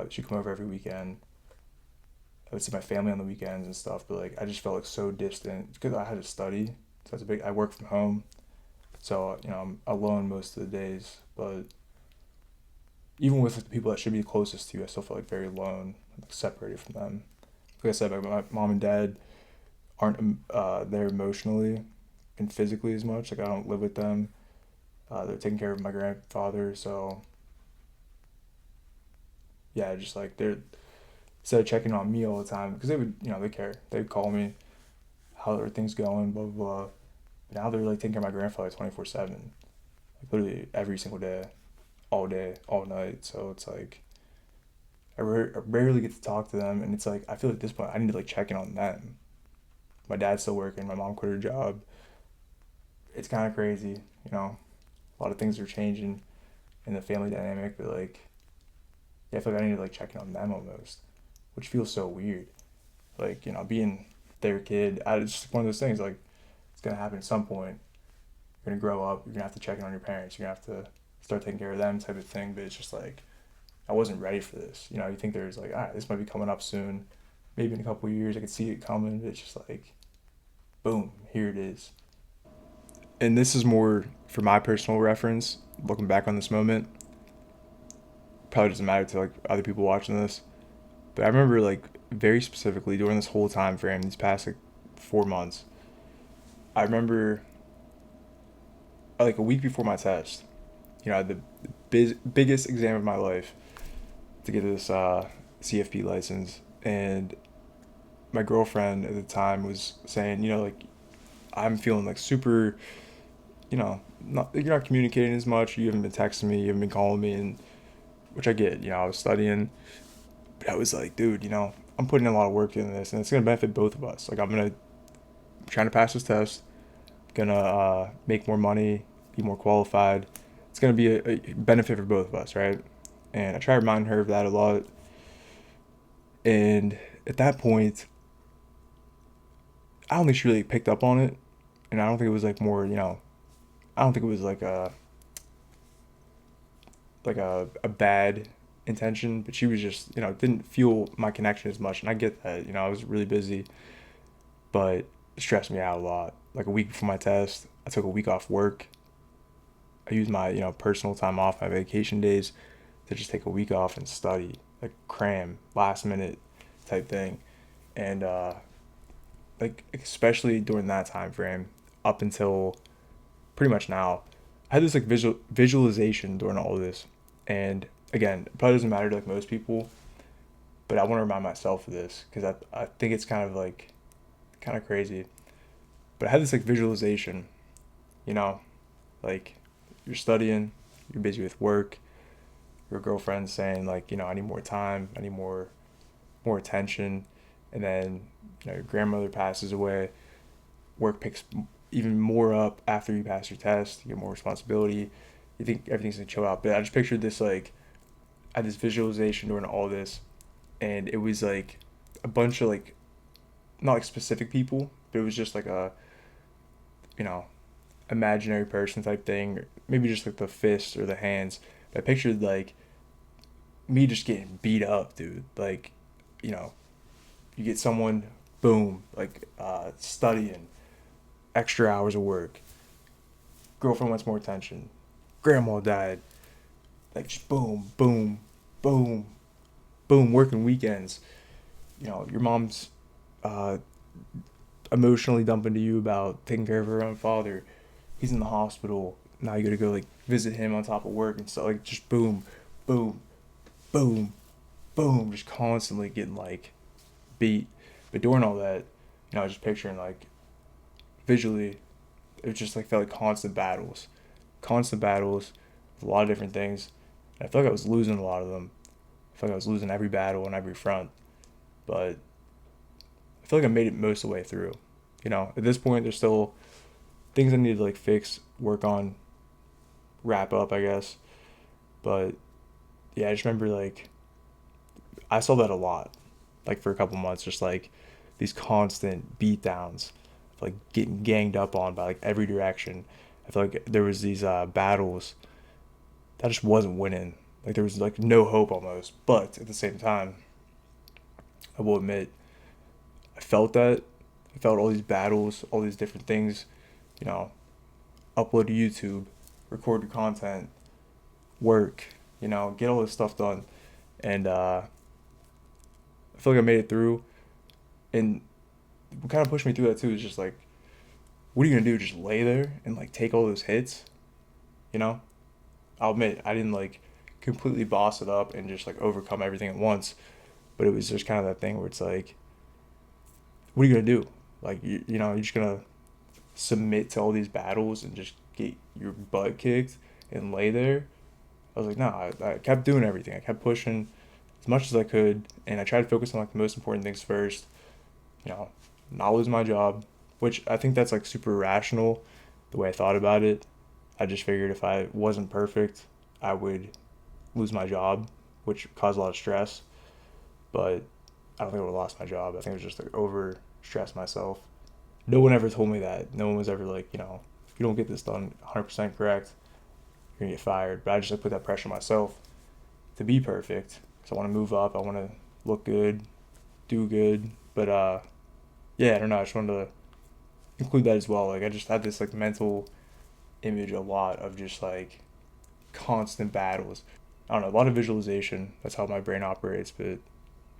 She'd come over every weekend. I would see my family on the weekends and stuff, but like I just felt like so distant because I had to study. So that's a big. I work from home, so I'm alone most of the days. But even with like, the people that should be closest to you, I still feel like very alone, like, separated from them. Like I said, my mom and dad aren't there emotionally and physically as much. Like I don't live with them. They're taking care of my grandfather, so yeah, just like they're instead of checking on me all the time because they would they care. They'd call me, how are things going, blah blah blah. Now they're like taking care of my grandfather 24/7, like literally every single day, all night. So it's like I rarely get to talk to them, and it's like I feel like at this point I need to like check in on them. My dad's still working. My mom quit her job. It's kind of crazy, you know. A lot of things are changing in the family dynamic, but like yeah, I feel like I need to like check in on them almost, which feels so weird. Like being their kid, it's just one of those things. Like it's gonna happen at some point. You're gonna grow up. You're gonna have to check in on your parents. You're gonna have to start taking care of them, type of thing. But it's just like I wasn't ready for this. You think there's like, all right, this might be coming up soon. Maybe in a couple of years I could see it coming. But it's just like, boom, here it is. And this is more for my personal reference. Looking back on this moment, probably doesn't matter to like other people watching this. But I remember like very specifically during this whole time frame, these past like 4 months, I remember like a week before my test, I had the biggest exam of my life to get this CFP license, and my girlfriend at the time was saying, like I'm feeling like super, not you're not communicating as much. You haven't been texting me, you haven't been calling me, and which I get. I was studying, but I was like, dude, I'm putting in a lot of work into this, and it's gonna benefit both of us. Like I'm trying to pass this test, gonna make more money, be more qualified. It's gonna be a benefit for both of us, right? And I try to remind her of that a lot. And at that point, I don't think she really picked up on it, and I don't think it was like more, I don't think it was like a bad intention, but she was just, didn't feel my connection as much, and I get that. I was really busy, but it stressed me out a lot. Like a week before my test, I took a week off work. I used my, personal time off, my vacation days, to just take a week off and study, like cram, last minute type thing. And like especially during that time frame, up until pretty much now, I had this like visualization during all of this. And again, it probably doesn't matter to like most people, but I want to remind myself of this because I think it's kind of crazy. But I had this like visualization, you know, like you're studying, you're busy with work, your girlfriend's saying like, I need more time, I need more attention, and then your grandmother passes away, work picks even more up after you pass your test, you get more responsibility, you think everything's gonna chill out. But I just pictured this like I had this visualization during all this, and it was like a bunch of like not like specific people, but it was just like a you know imaginary person type thing, or maybe just like the fists or the hands. But I pictured like me just getting beat up, dude. Like, you know, you get someone, boom, like studying, extra hours of work. Girlfriend wants more attention. Grandma died. Like just boom, boom, boom, boom. Working weekends. Your mom's uh, emotionally dumping to you about taking care of her own father. He's in the hospital. Now you gotta go like visit him on top of work and stuff. Like just boom, boom, boom, boom. Just constantly getting like beat. But during all that, I was just picturing like visually, it just like felt like constant battles, with a lot of different things. And I felt like I was losing a lot of them. I felt like I was losing every battle on every front. But I feel like I made it most of the way through. At this point, there's still things I need to like fix, work on, wrap up, I guess. But yeah, I just remember like I saw that a lot, like for a couple months, just like these constant beatdowns, like getting ganged up on by like every direction. I feel like there was these battles that just wasn't winning. Like there was like no hope almost. But at the same time, I will admit, I felt that. I felt all these battles, all these different things, you know, upload to YouTube, record your content, work, get all this stuff done. And I feel like I made it through. And what kind of pushed me through that too is just like, what are you gonna do? Just lay there and like take all those hits? You know? I'll admit I didn't like completely boss it up and just like overcome everything at once, but it was just kind of that thing where it's like, what are you gonna do? Like you're just gonna submit to all these battles and just get your butt kicked and lay there? I was like, no, I kept doing everything. I kept pushing as much as I could, and I tried to focus on like the most important things first. You know, not lose my job, which I think that's like super rational, the way I thought about it. I just figured if I wasn't perfect, I would lose my job, which caused a lot of stress. But I don't think I would have lost my job. I think it was just like over stress myself. No one ever told me that. No one was ever like, if you don't get this done 100% correct, you're gonna get fired. But I just like put that pressure on myself to be perfect. So I want to move up. I want to look good, do good. But yeah, I don't know. I just wanted to include that as well. Like I just had this like mental image a lot of just like constant battles. I don't know, a lot of visualization. That's how my brain operates. But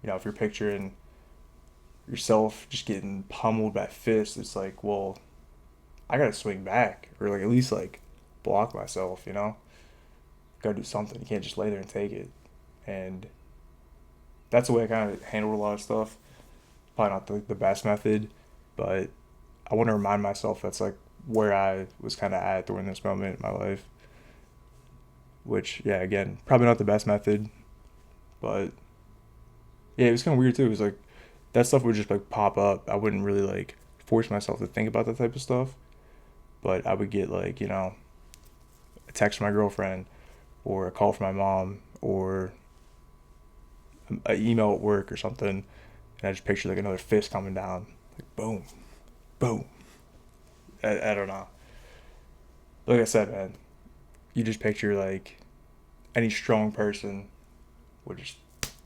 if you're picturing yourself just getting pummeled by fists, it's like, well, I gotta swing back or like at least like block myself. Gotta do something. You can't just lay there and take it. And that's the way I kind of handled a lot of stuff. Probably not the best method, but I want to remind myself that's like where I was kind of at during this moment in my life. Which, yeah, again, probably not the best method, but yeah, it was kind of weird too. It was like that stuff would just like pop up. I wouldn't really like force myself to think about that type of stuff, but I would get like, a text from my girlfriend or a call from my mom or an email at work or something, and I just picture like another fist coming down, like boom, boom. I don't know. Like I said, man, you just picture like any strong person would just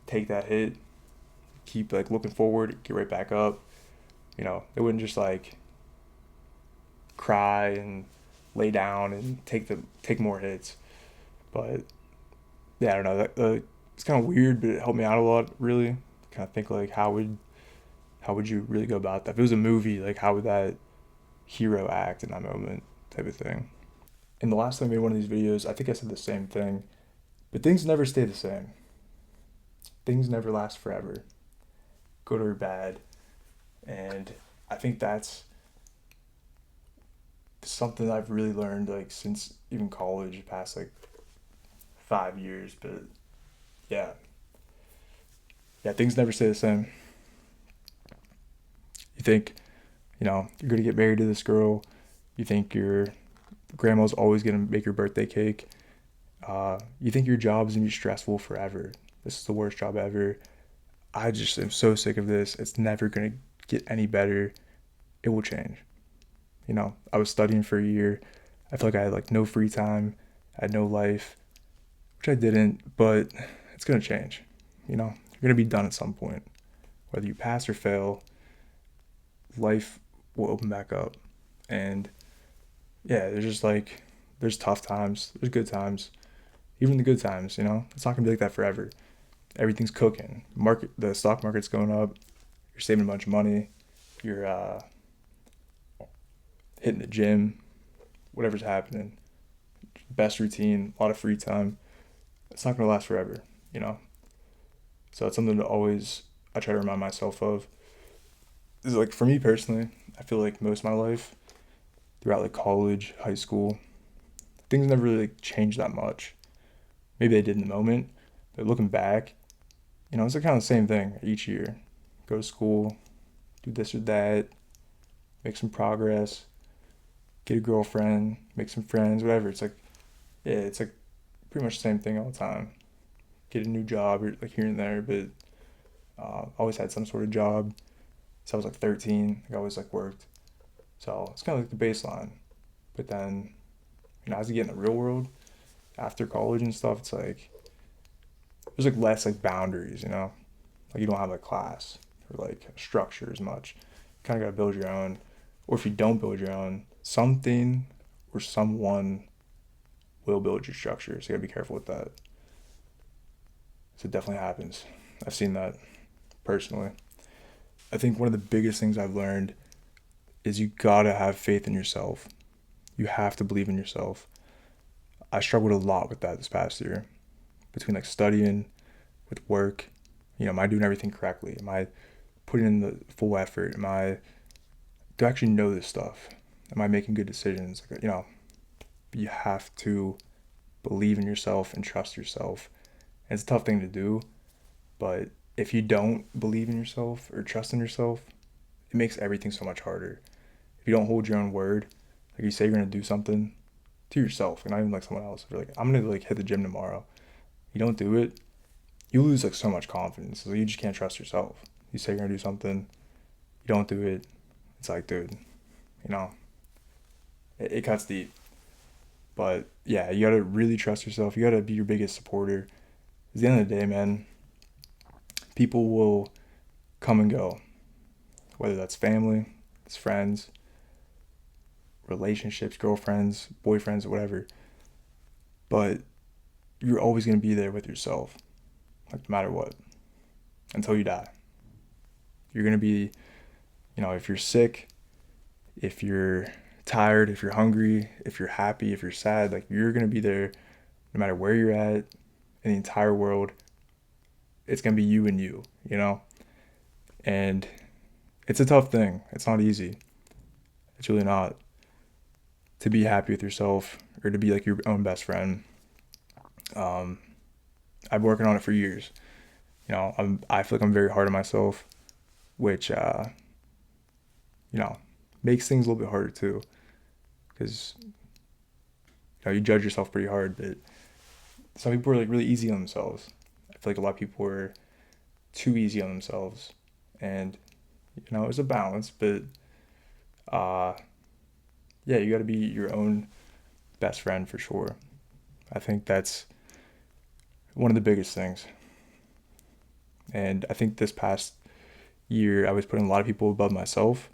take that hit, keep like looking forward, get right back up. They wouldn't just like cry and lay down and take more hits. But yeah, I don't know. It's kind of weird, but it helped me out a lot. Really, kind of think like how would you really go about that? If it was a movie, like how would that hero act in that moment, type of thing. And the last time I made one of these videos, I think I said the same thing, but things never stay the same. Things never last forever, good or bad, and I think that's something that I've really learned like since even college, past like 5 years. But yeah, yeah, things never stay the same. You think, you're gonna get married to this girl. You think your grandma's always gonna make your birthday cake. You think your job is gonna be stressful forever. This is the worst job ever. I just am so sick of this. It's never gonna get any better. It will change. I was studying for a year. I feel like I had like no free time. I had no life, which I didn't, but it's gonna change. You're gonna be done at some point. Whether you pass or fail, life will open back up. And yeah, there's tough times, there's good times. Even the good times, it's not gonna be like that forever. Everything's cooking. The stock market's going up. You're saving a bunch of money. You're hitting the gym. Whatever's happening. Best routine. A lot of free time. It's not gonna last forever. You know. So it's something to always I try to remind myself of. This is like for me personally. I feel like most of my life, throughout like college, high school, things never really like, changed that much. Maybe they did in the moment, but looking back, it's like kind of the same thing each year. Go to school, do this or that, make some progress, get a girlfriend, make some friends, whatever. It's like, yeah, it's like pretty much the same thing all the time. Get a new job, or like here and there, but always had some sort of job. So I was like 13, I always like worked. So it's kind of like the baseline. But then, as you get in the real world, after college and stuff, it's like there's like less like boundaries, like you don't have a class or like a structure as much. You kind of got to build your own, or if you don't build your own, something or someone will build your structure. So you gotta be careful with that. So it definitely happens. I've seen that personally. I think one of the biggest things I've learned is you gotta have faith in yourself. You have to believe in yourself. I struggled a lot with that this past year, between like studying, with work. Am I doing everything correctly? Am I putting in the full effort? Do I actually know this stuff? Am I making good decisions? You have to believe in yourself and trust yourself. And it's a tough thing to do, but if you don't believe in yourself or trust in yourself, it makes everything so much harder. If you don't hold your own word, like you say you're gonna do something to yourself, and not even like someone else. If you're like, I'm gonna like hit the gym tomorrow. You don't do it, you lose like so much confidence. So you just can't trust yourself. You say you're gonna do something, you don't do it. It's like, dude, you know, it cuts deep. But yeah, you gotta really trust yourself. You gotta be your biggest supporter. At the end of the day, man, people will come and go. Whether that's family, it's friends, relationships, girlfriends, boyfriends, whatever. But you're always gonna be there with yourself, like no matter what, until you die. You're gonna be, if you're sick, if you're tired, if you're hungry, if you're happy, if you're sad, like you're gonna be there no matter where you're at in the entire world. It's gonna be you and you. And it's a tough thing. It's not easy. It's really not. To be happy with yourself or to be like your own best friend. I've been working on it for years. I feel like I'm very hard on myself, which makes things a little bit harder too, because you judge yourself pretty hard. But some people are like really easy on themselves. I feel like a lot of people are too easy on themselves, and there's a balance. But Uh, yeah, you got to be your own best friend for sure. I think that's one of the biggest things. And I think this past year, I was putting a lot of people above myself.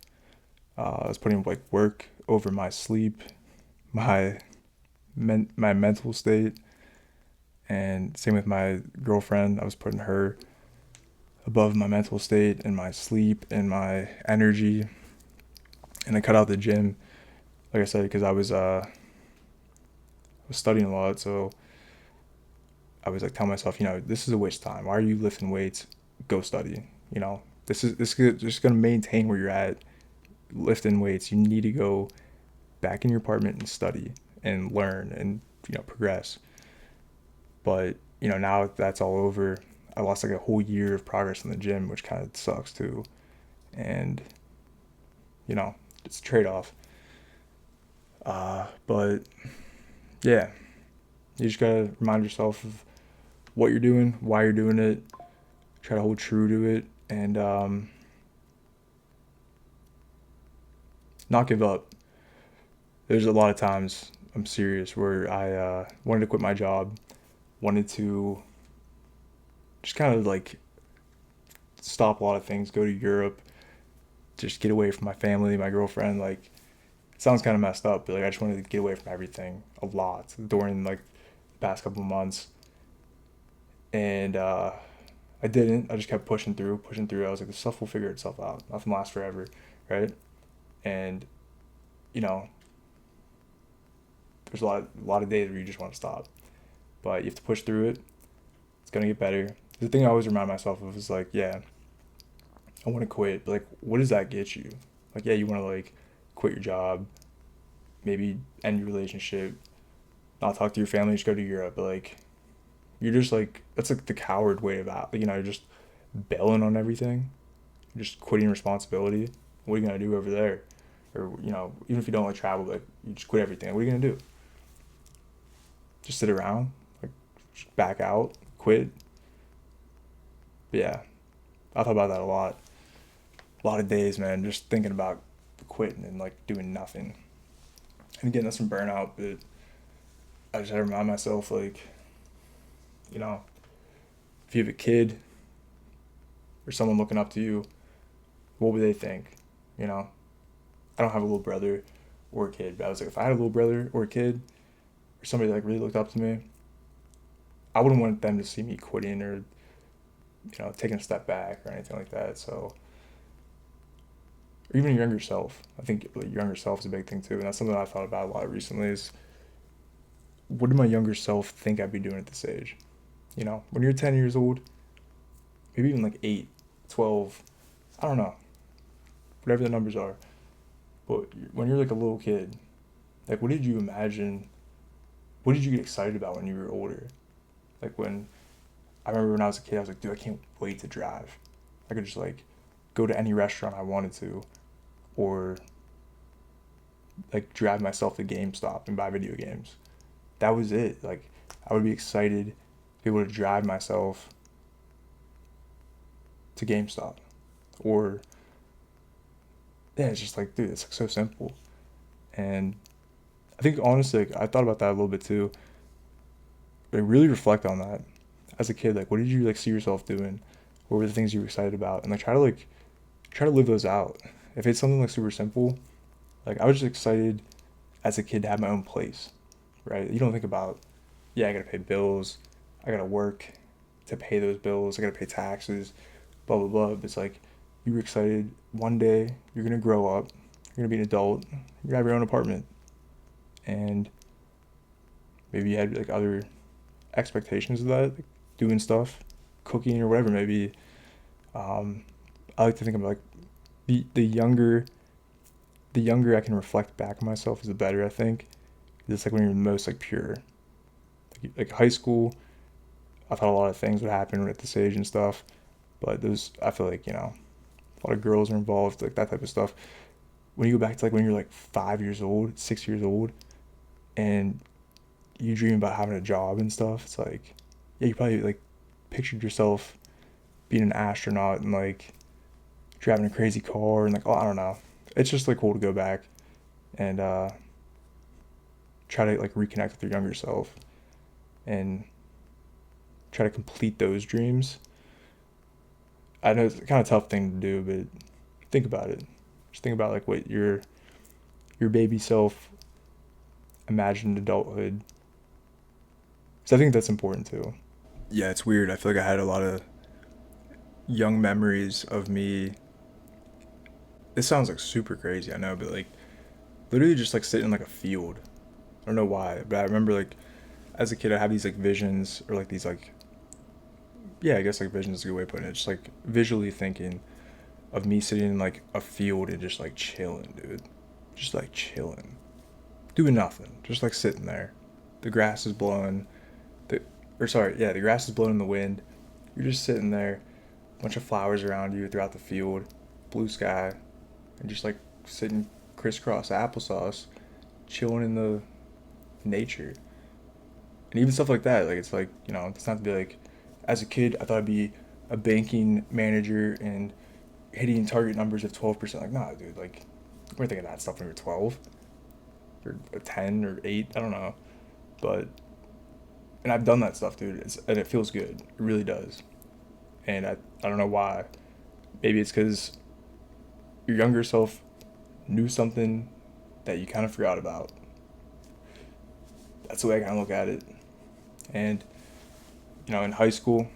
I was putting like work over my sleep, my my mental state, and same with my girlfriend. I was putting her above my mental state and my sleep and my energy. And I cut out the gym, like I said, because I was studying a lot. So I was like telling myself, this is a waste of time. Why are you lifting weights? Go study. This is just gonna maintain where you're at. Lifting weights, you need to go back in your apartment and study and learn and progress. But now that's all over. I lost like a whole year of progress in the gym, which kind of sucks too. And you know, it's a trade off. But yeah, you just gotta remind yourself of what you're doing, why you're doing it. Try to hold true to it, and not give up. There's a lot of times, I'm serious, where I wanted to quit my job, wanted to just kind of like stop a lot of things, go to Europe, just get away from my family, my girlfriend. Like, it sounds kind of messed up, but like I just wanted to get away from everything a lot during like the past couple of months. And I didn't. I just kept pushing through, pushing through. I was like, this stuff will figure itself out. Nothing lasts forever, right? And you know, there's a lot of days where you just want to stop, but you have to push through it. It's gonna get better. The thing I always remind myself of is like, yeah, I want to quit, but like, what does that get you? Like, yeah, you want to like quit your job, maybe end your relationship, not talk to your family, just go to Europe, but like, you're just like, that's like the coward way of out. You're just bailing on everything, you're just quitting responsibility. What are you gonna do over there? Or even if you don't like travel, like you just quit everything. What are you gonna do? Just sit around, like just back out, quit? But yeah, I thought about that a lot. A lot of days, man, just thinking about quitting and like doing nothing. And again, that's some burnout, but I just had to remind myself, like, you know, if you have a kid or someone looking up to you, what would they think? You know, I don't have a little brother or a kid, but I was like, if I had a little brother or a kid or somebody that like really looked up to me, I wouldn't want them to see me quitting or taking a step back or anything like that. So, or even your younger self, I think like, your younger self is a big thing too, and that's something I thought about a lot recently. Is what did my younger self think I'd be doing at this age? When you're 10 years old, maybe even like 8, 12, I don't know, whatever the numbers are. But when you're like a little kid, like what did you imagine? What did you get excited about when you were older? Like I remember when I was a kid, I was like, dude, I can't wait to drive. I could just like go to any restaurant I wanted to, or like drive myself to GameStop and buy video games. That was it. Like I would be excited to be able to drive myself to GameStop, or yeah, it's just like, dude, it's like so simple. And I think honestly, like, I thought about that a little bit too. Like really reflect on that as a kid. Like, what did you like see yourself doing? What were the things you were excited about? And like try to live those out. If it's something like super simple, like I was just excited as a kid to have my own place, right? You don't think about, yeah, I gotta pay bills, I gotta work to pay those bills, I gotta pay taxes, blah blah blah. But it's like you were excited one day you're gonna grow up, you're gonna be an adult, you're gonna have your own apartment, and maybe you had like other expectations of that, like doing stuff, cooking or whatever. Maybe I like to think of like the younger I can reflect back on myself is the better. I think it's like when you're the most like pure, like high school. I thought a lot of things would happen at this age and stuff, but those I feel like a lot of girls are involved, like that type of stuff. When you go back to like when you're like 5 years old, 6 years old, and you dream about having a job and stuff, it's like, yeah, you probably like pictured yourself being an astronaut and like driving a crazy car and like, oh, I don't know. it's just like cool to go back and try to like reconnect with your younger self and try to complete those dreams. I know it's kind of a tough thing to do, but think about it. Just think about like what your baby self imagined adulthood. So I think that's important too. Yeah, it's weird. I feel like I had a lot of young memories of me. This sounds like super crazy, I know, but like literally just like sitting in like a field. I don't know why, but I remember like as a kid I have these like visions or like these like, yeah, I guess like visions is a good way of putting it. Just like visually thinking of me sitting in like a field and just like chilling, dude. Just like chilling. Doing nothing. Just like sitting there. The grass is blowing. The or sorry, yeah, the grass is blowing in the wind. You're just sitting there, bunch of flowers around you throughout the field, blue sky, and just like sitting crisscross applesauce, chilling in the nature. And even stuff like that, like it's like, it's not to be like, as a kid I thought I'd be a banking manager and hitting target numbers of 12%. Like, nah, dude, like, you weren't thinking that stuff when you were 12 or 10 or 8, I don't know. But, and I've done that stuff, dude, and it feels good. It really does. And I don't know why. Maybe it's because your younger self knew something that you kind of forgot about. That's the way I kind of look at it. And, in high school,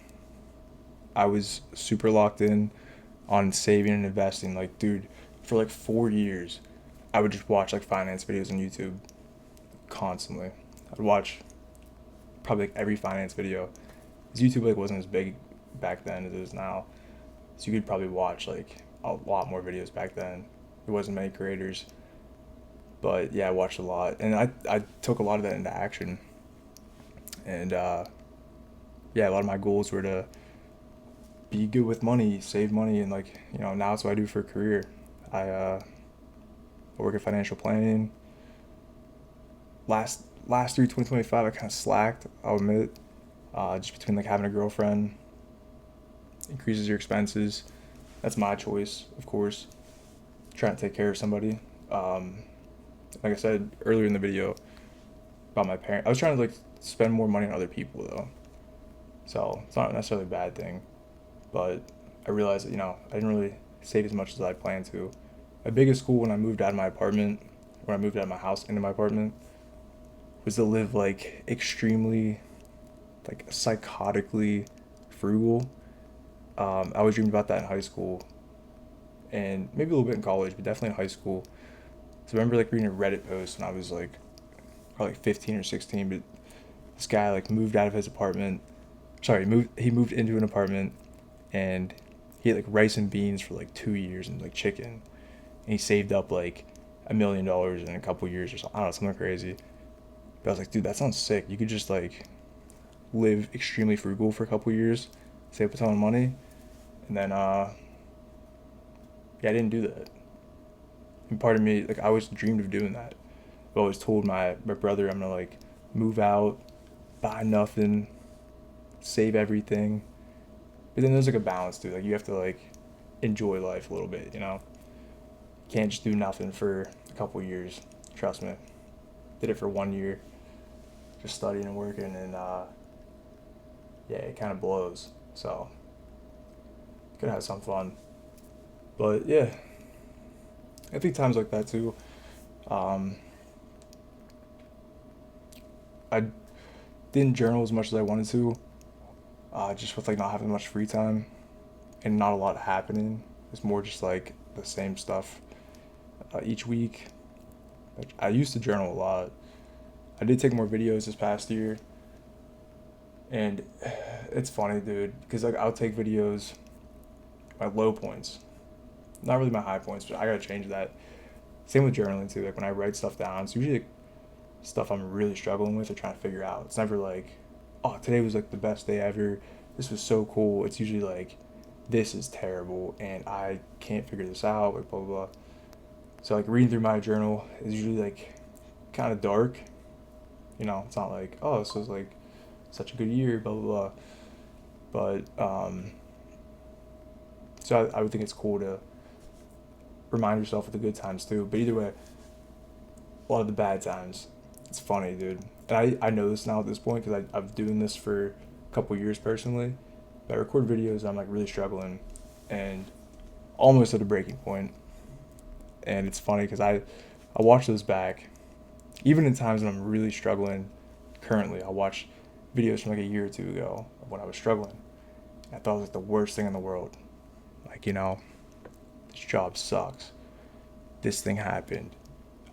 I was super locked in on saving and investing. Like, dude, for like 4 years, I would just watch like finance videos on YouTube constantly. I'd watch probably like every finance video. Because YouTube like wasn't as big back then as it is now. So you could probably watch like a lot more videos back then. There wasn't many creators. But yeah, I watched a lot. And I took a lot of that into action. And yeah, a lot of my goals were to be good with money, save money, and like, now that's what I do for a career. I work in financial planning. Last through 2025, I kind of slacked, I'll admit. Just between like having a girlfriend, increases your expenses. That's my choice, of course. Trying to take care of somebody. Like I said earlier in the video about my parents, I was trying to like spend more money on other people though. So it's not necessarily a bad thing, but I realized that I didn't really save as much as I planned to. My biggest goal when I moved out of my apartment, when I moved out of my house into my apartment, was to live like extremely, like psychotically frugal. I was dreaming about that in high school, and maybe a little bit in college, but definitely in high school. So I remember like reading a Reddit post when I was like probably 15 or 16, but this guy like moved out of his apartment. Sorry, he moved into an apartment, and he had like rice and beans for like 2 years and like chicken, and he saved up like $1 million in a couple years or something. I don't know, something crazy. But I was like, dude, that sounds sick. You could just like live extremely frugal for a couple years, save up a ton of money, and then yeah, I didn't do that. And part of me, like, I always dreamed of doing that. I always told my brother I'm gonna like move out, buy nothing, save everything. But then there's like a balance too. Like you have to like enjoy life a little bit, You can't just do nothing for a couple years. Trust me. Did it for 1 year, just studying and working, and yeah, it kind of blows. So gonna have some fun. But yeah, I think times like that too. Um, I didn't journal as much as I wanted to, just with like not having much free time and not a lot happening. It's more just like the same stuff each week. Like, I used to journal a lot. I did take more videos this past year, and it's funny, dude, because like I'll take videos, my low points, not really my high points, but I gotta change that. Same with journaling too. Like when I write stuff down, it's usually like, stuff I'm really struggling with or trying to figure out. It's never like, oh, today was like the best day ever. This was so cool. It's usually like, this is terrible and I can't figure this out. Like blah blah blah. So like reading through my journal is usually like kind of dark. It's not like, oh, this was like such a good year, blah blah blah. But so I would think it's cool to remind yourself of the good times too. But either way, a lot of the bad times. It's funny, dude. And I know this now at this point because I've doing this for a couple years personally. But I record videos, I'm like really struggling and almost at a breaking point. And it's funny because I watch those back, even in times when I'm really struggling. Currently, I watch videos from like a year or two ago of when I was struggling. And I thought it was like the worst thing in the world. Like, this job sucks. This thing happened.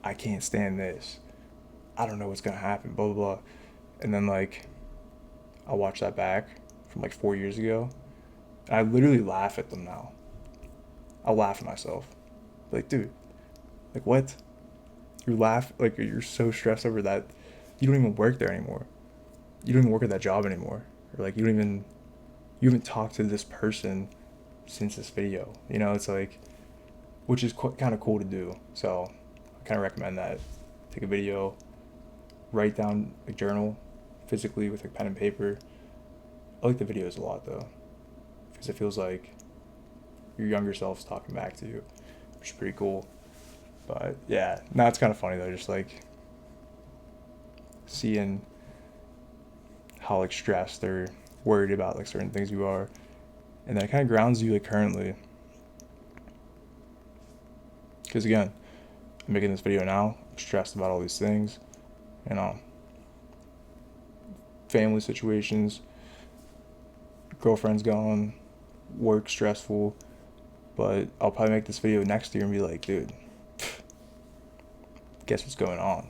I can't stand this. I don't know what's gonna happen, blah blah blah. And then like I watch that back from like 4 years ago and I literally laugh at them now. I'll laugh at myself. Like, dude, like what? You laugh like you're so stressed over that you don't even work there anymore. You don't even work at that job anymore. Or like you haven't talked to this person since this video. It's like which is kind of cool to do. So I kind of recommend that. Take a video, write down a journal physically with a pen and paper. I like the videos a lot though, because it feels like your younger self's talking back to you, which is pretty cool. But yeah, now it's kind of funny though, just like seeing how like stressed or worried about like certain things you are, and then it kind of grounds you like currently. Because again, I'm making this video now, I'm stressed about all these things, family situations, girlfriend's gone, work stressful, but I'll probably make this video next year and be like, dude, guess what's going on?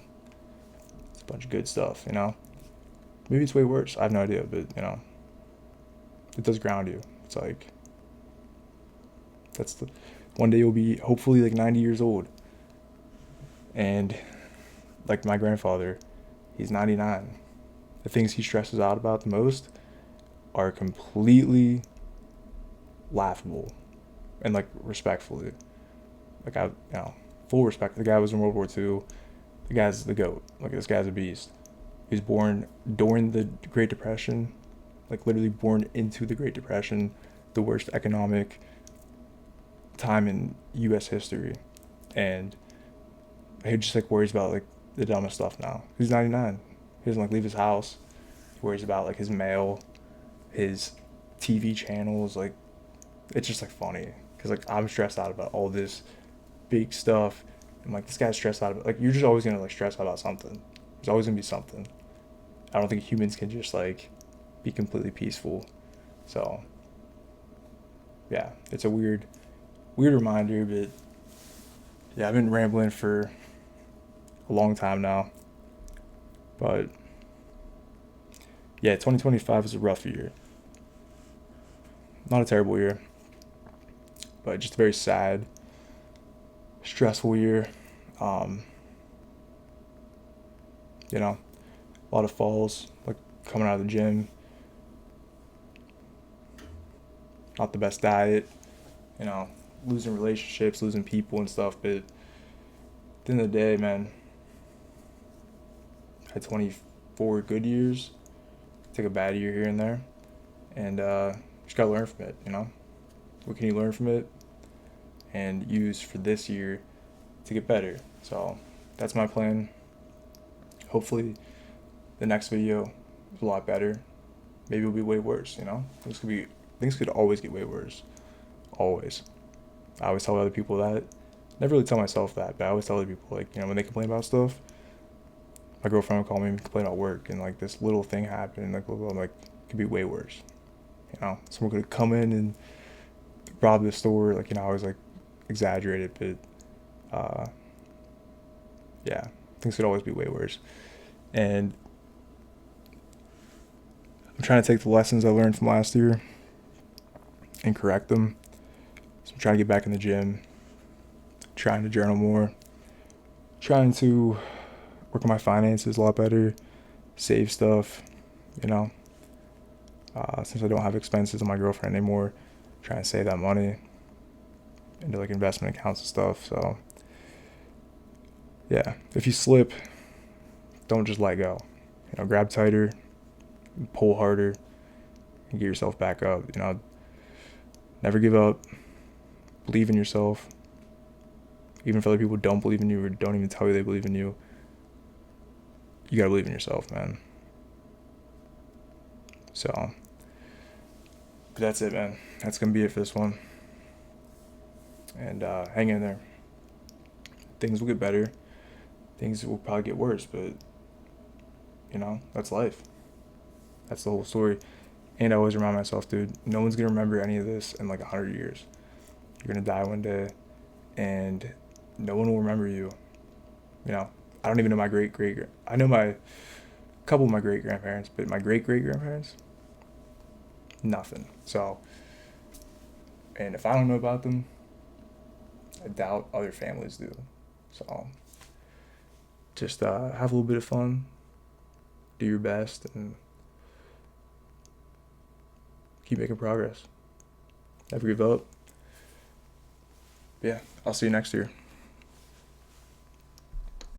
It's a bunch of good stuff, Maybe it's way worse. I have no idea, but it does ground you. It's like one day you'll be hopefully like 90 years old, and like my grandfather, he's 99. The things he stresses out about the most are completely laughable and like respectfully. Like full respect. The guy was in World War II. The guy's the GOAT. Like this guy's a beast. He was born during the Great Depression, like literally born into the Great Depression, the worst economic time in U.S. history, and he just like worries about like the dumbest stuff now. He's 99. He doesn't like leave his house. He worries about like his mail, his TV channels. Like it's just like funny because like I'm stressed out about all this big stuff, and like this guy's stressed out about like you're just always gonna like stress out about something. There's always gonna be something. I don't think humans can just like be completely peaceful. So yeah, it's a weird reminder, but yeah, I've been rambling for a long time now. But yeah, 2025 is a rough year. Not a terrible year, but just a very sad, stressful year. A lot of falls, like coming out of the gym. Not the best diet, losing relationships, losing people and stuff. But at the end of the day, man, I had 24 good years. Take a bad year here and there, and just gotta learn from it. What can you learn from it and use for this year to get better? So that's my plan. Hopefully the next video is a lot better. Maybe it'll be way worse, things could always get way worse. Always. I always tell other people that. Never really tell myself that, but I always tell other people, like, when they complain about stuff, my girlfriend would call me and complain about work, and like this little thing happened, and like I'm like, it could be way worse. Someone could come in and rob the store, like, I always like exaggerate it, but yeah, things could always be way worse. And I'm trying to take the lessons I learned from last year and correct them. So I'm trying to get back in the gym, trying to journal more, trying to work on my finances a lot better, save stuff, since I don't have expenses on my girlfriend anymore, trying to save that money into like investment accounts and stuff. So yeah, if you slip, don't just let go. Grab tighter, pull harder, and get yourself back up. Never give up. Believe in yourself. Even if other people don't believe in you or don't even tell you they believe in you, you gotta believe in yourself, man. So, but that's it, man. That's gonna be it for this one. And hang in there. Things will get better. Things will probably get worse, but that's life. That's the whole story. And I always remind myself, dude, no one's gonna remember any of this in like 100 years. You're gonna die one day, and no one will remember you. I don't even know my great great. I know my couple of my great grandparents, but my great great grandparents, nothing. So, and if I don't know about them, I doubt other families do. So, just have a little bit of fun, do your best, and keep making progress. Never give up. Yeah, I'll see you next year.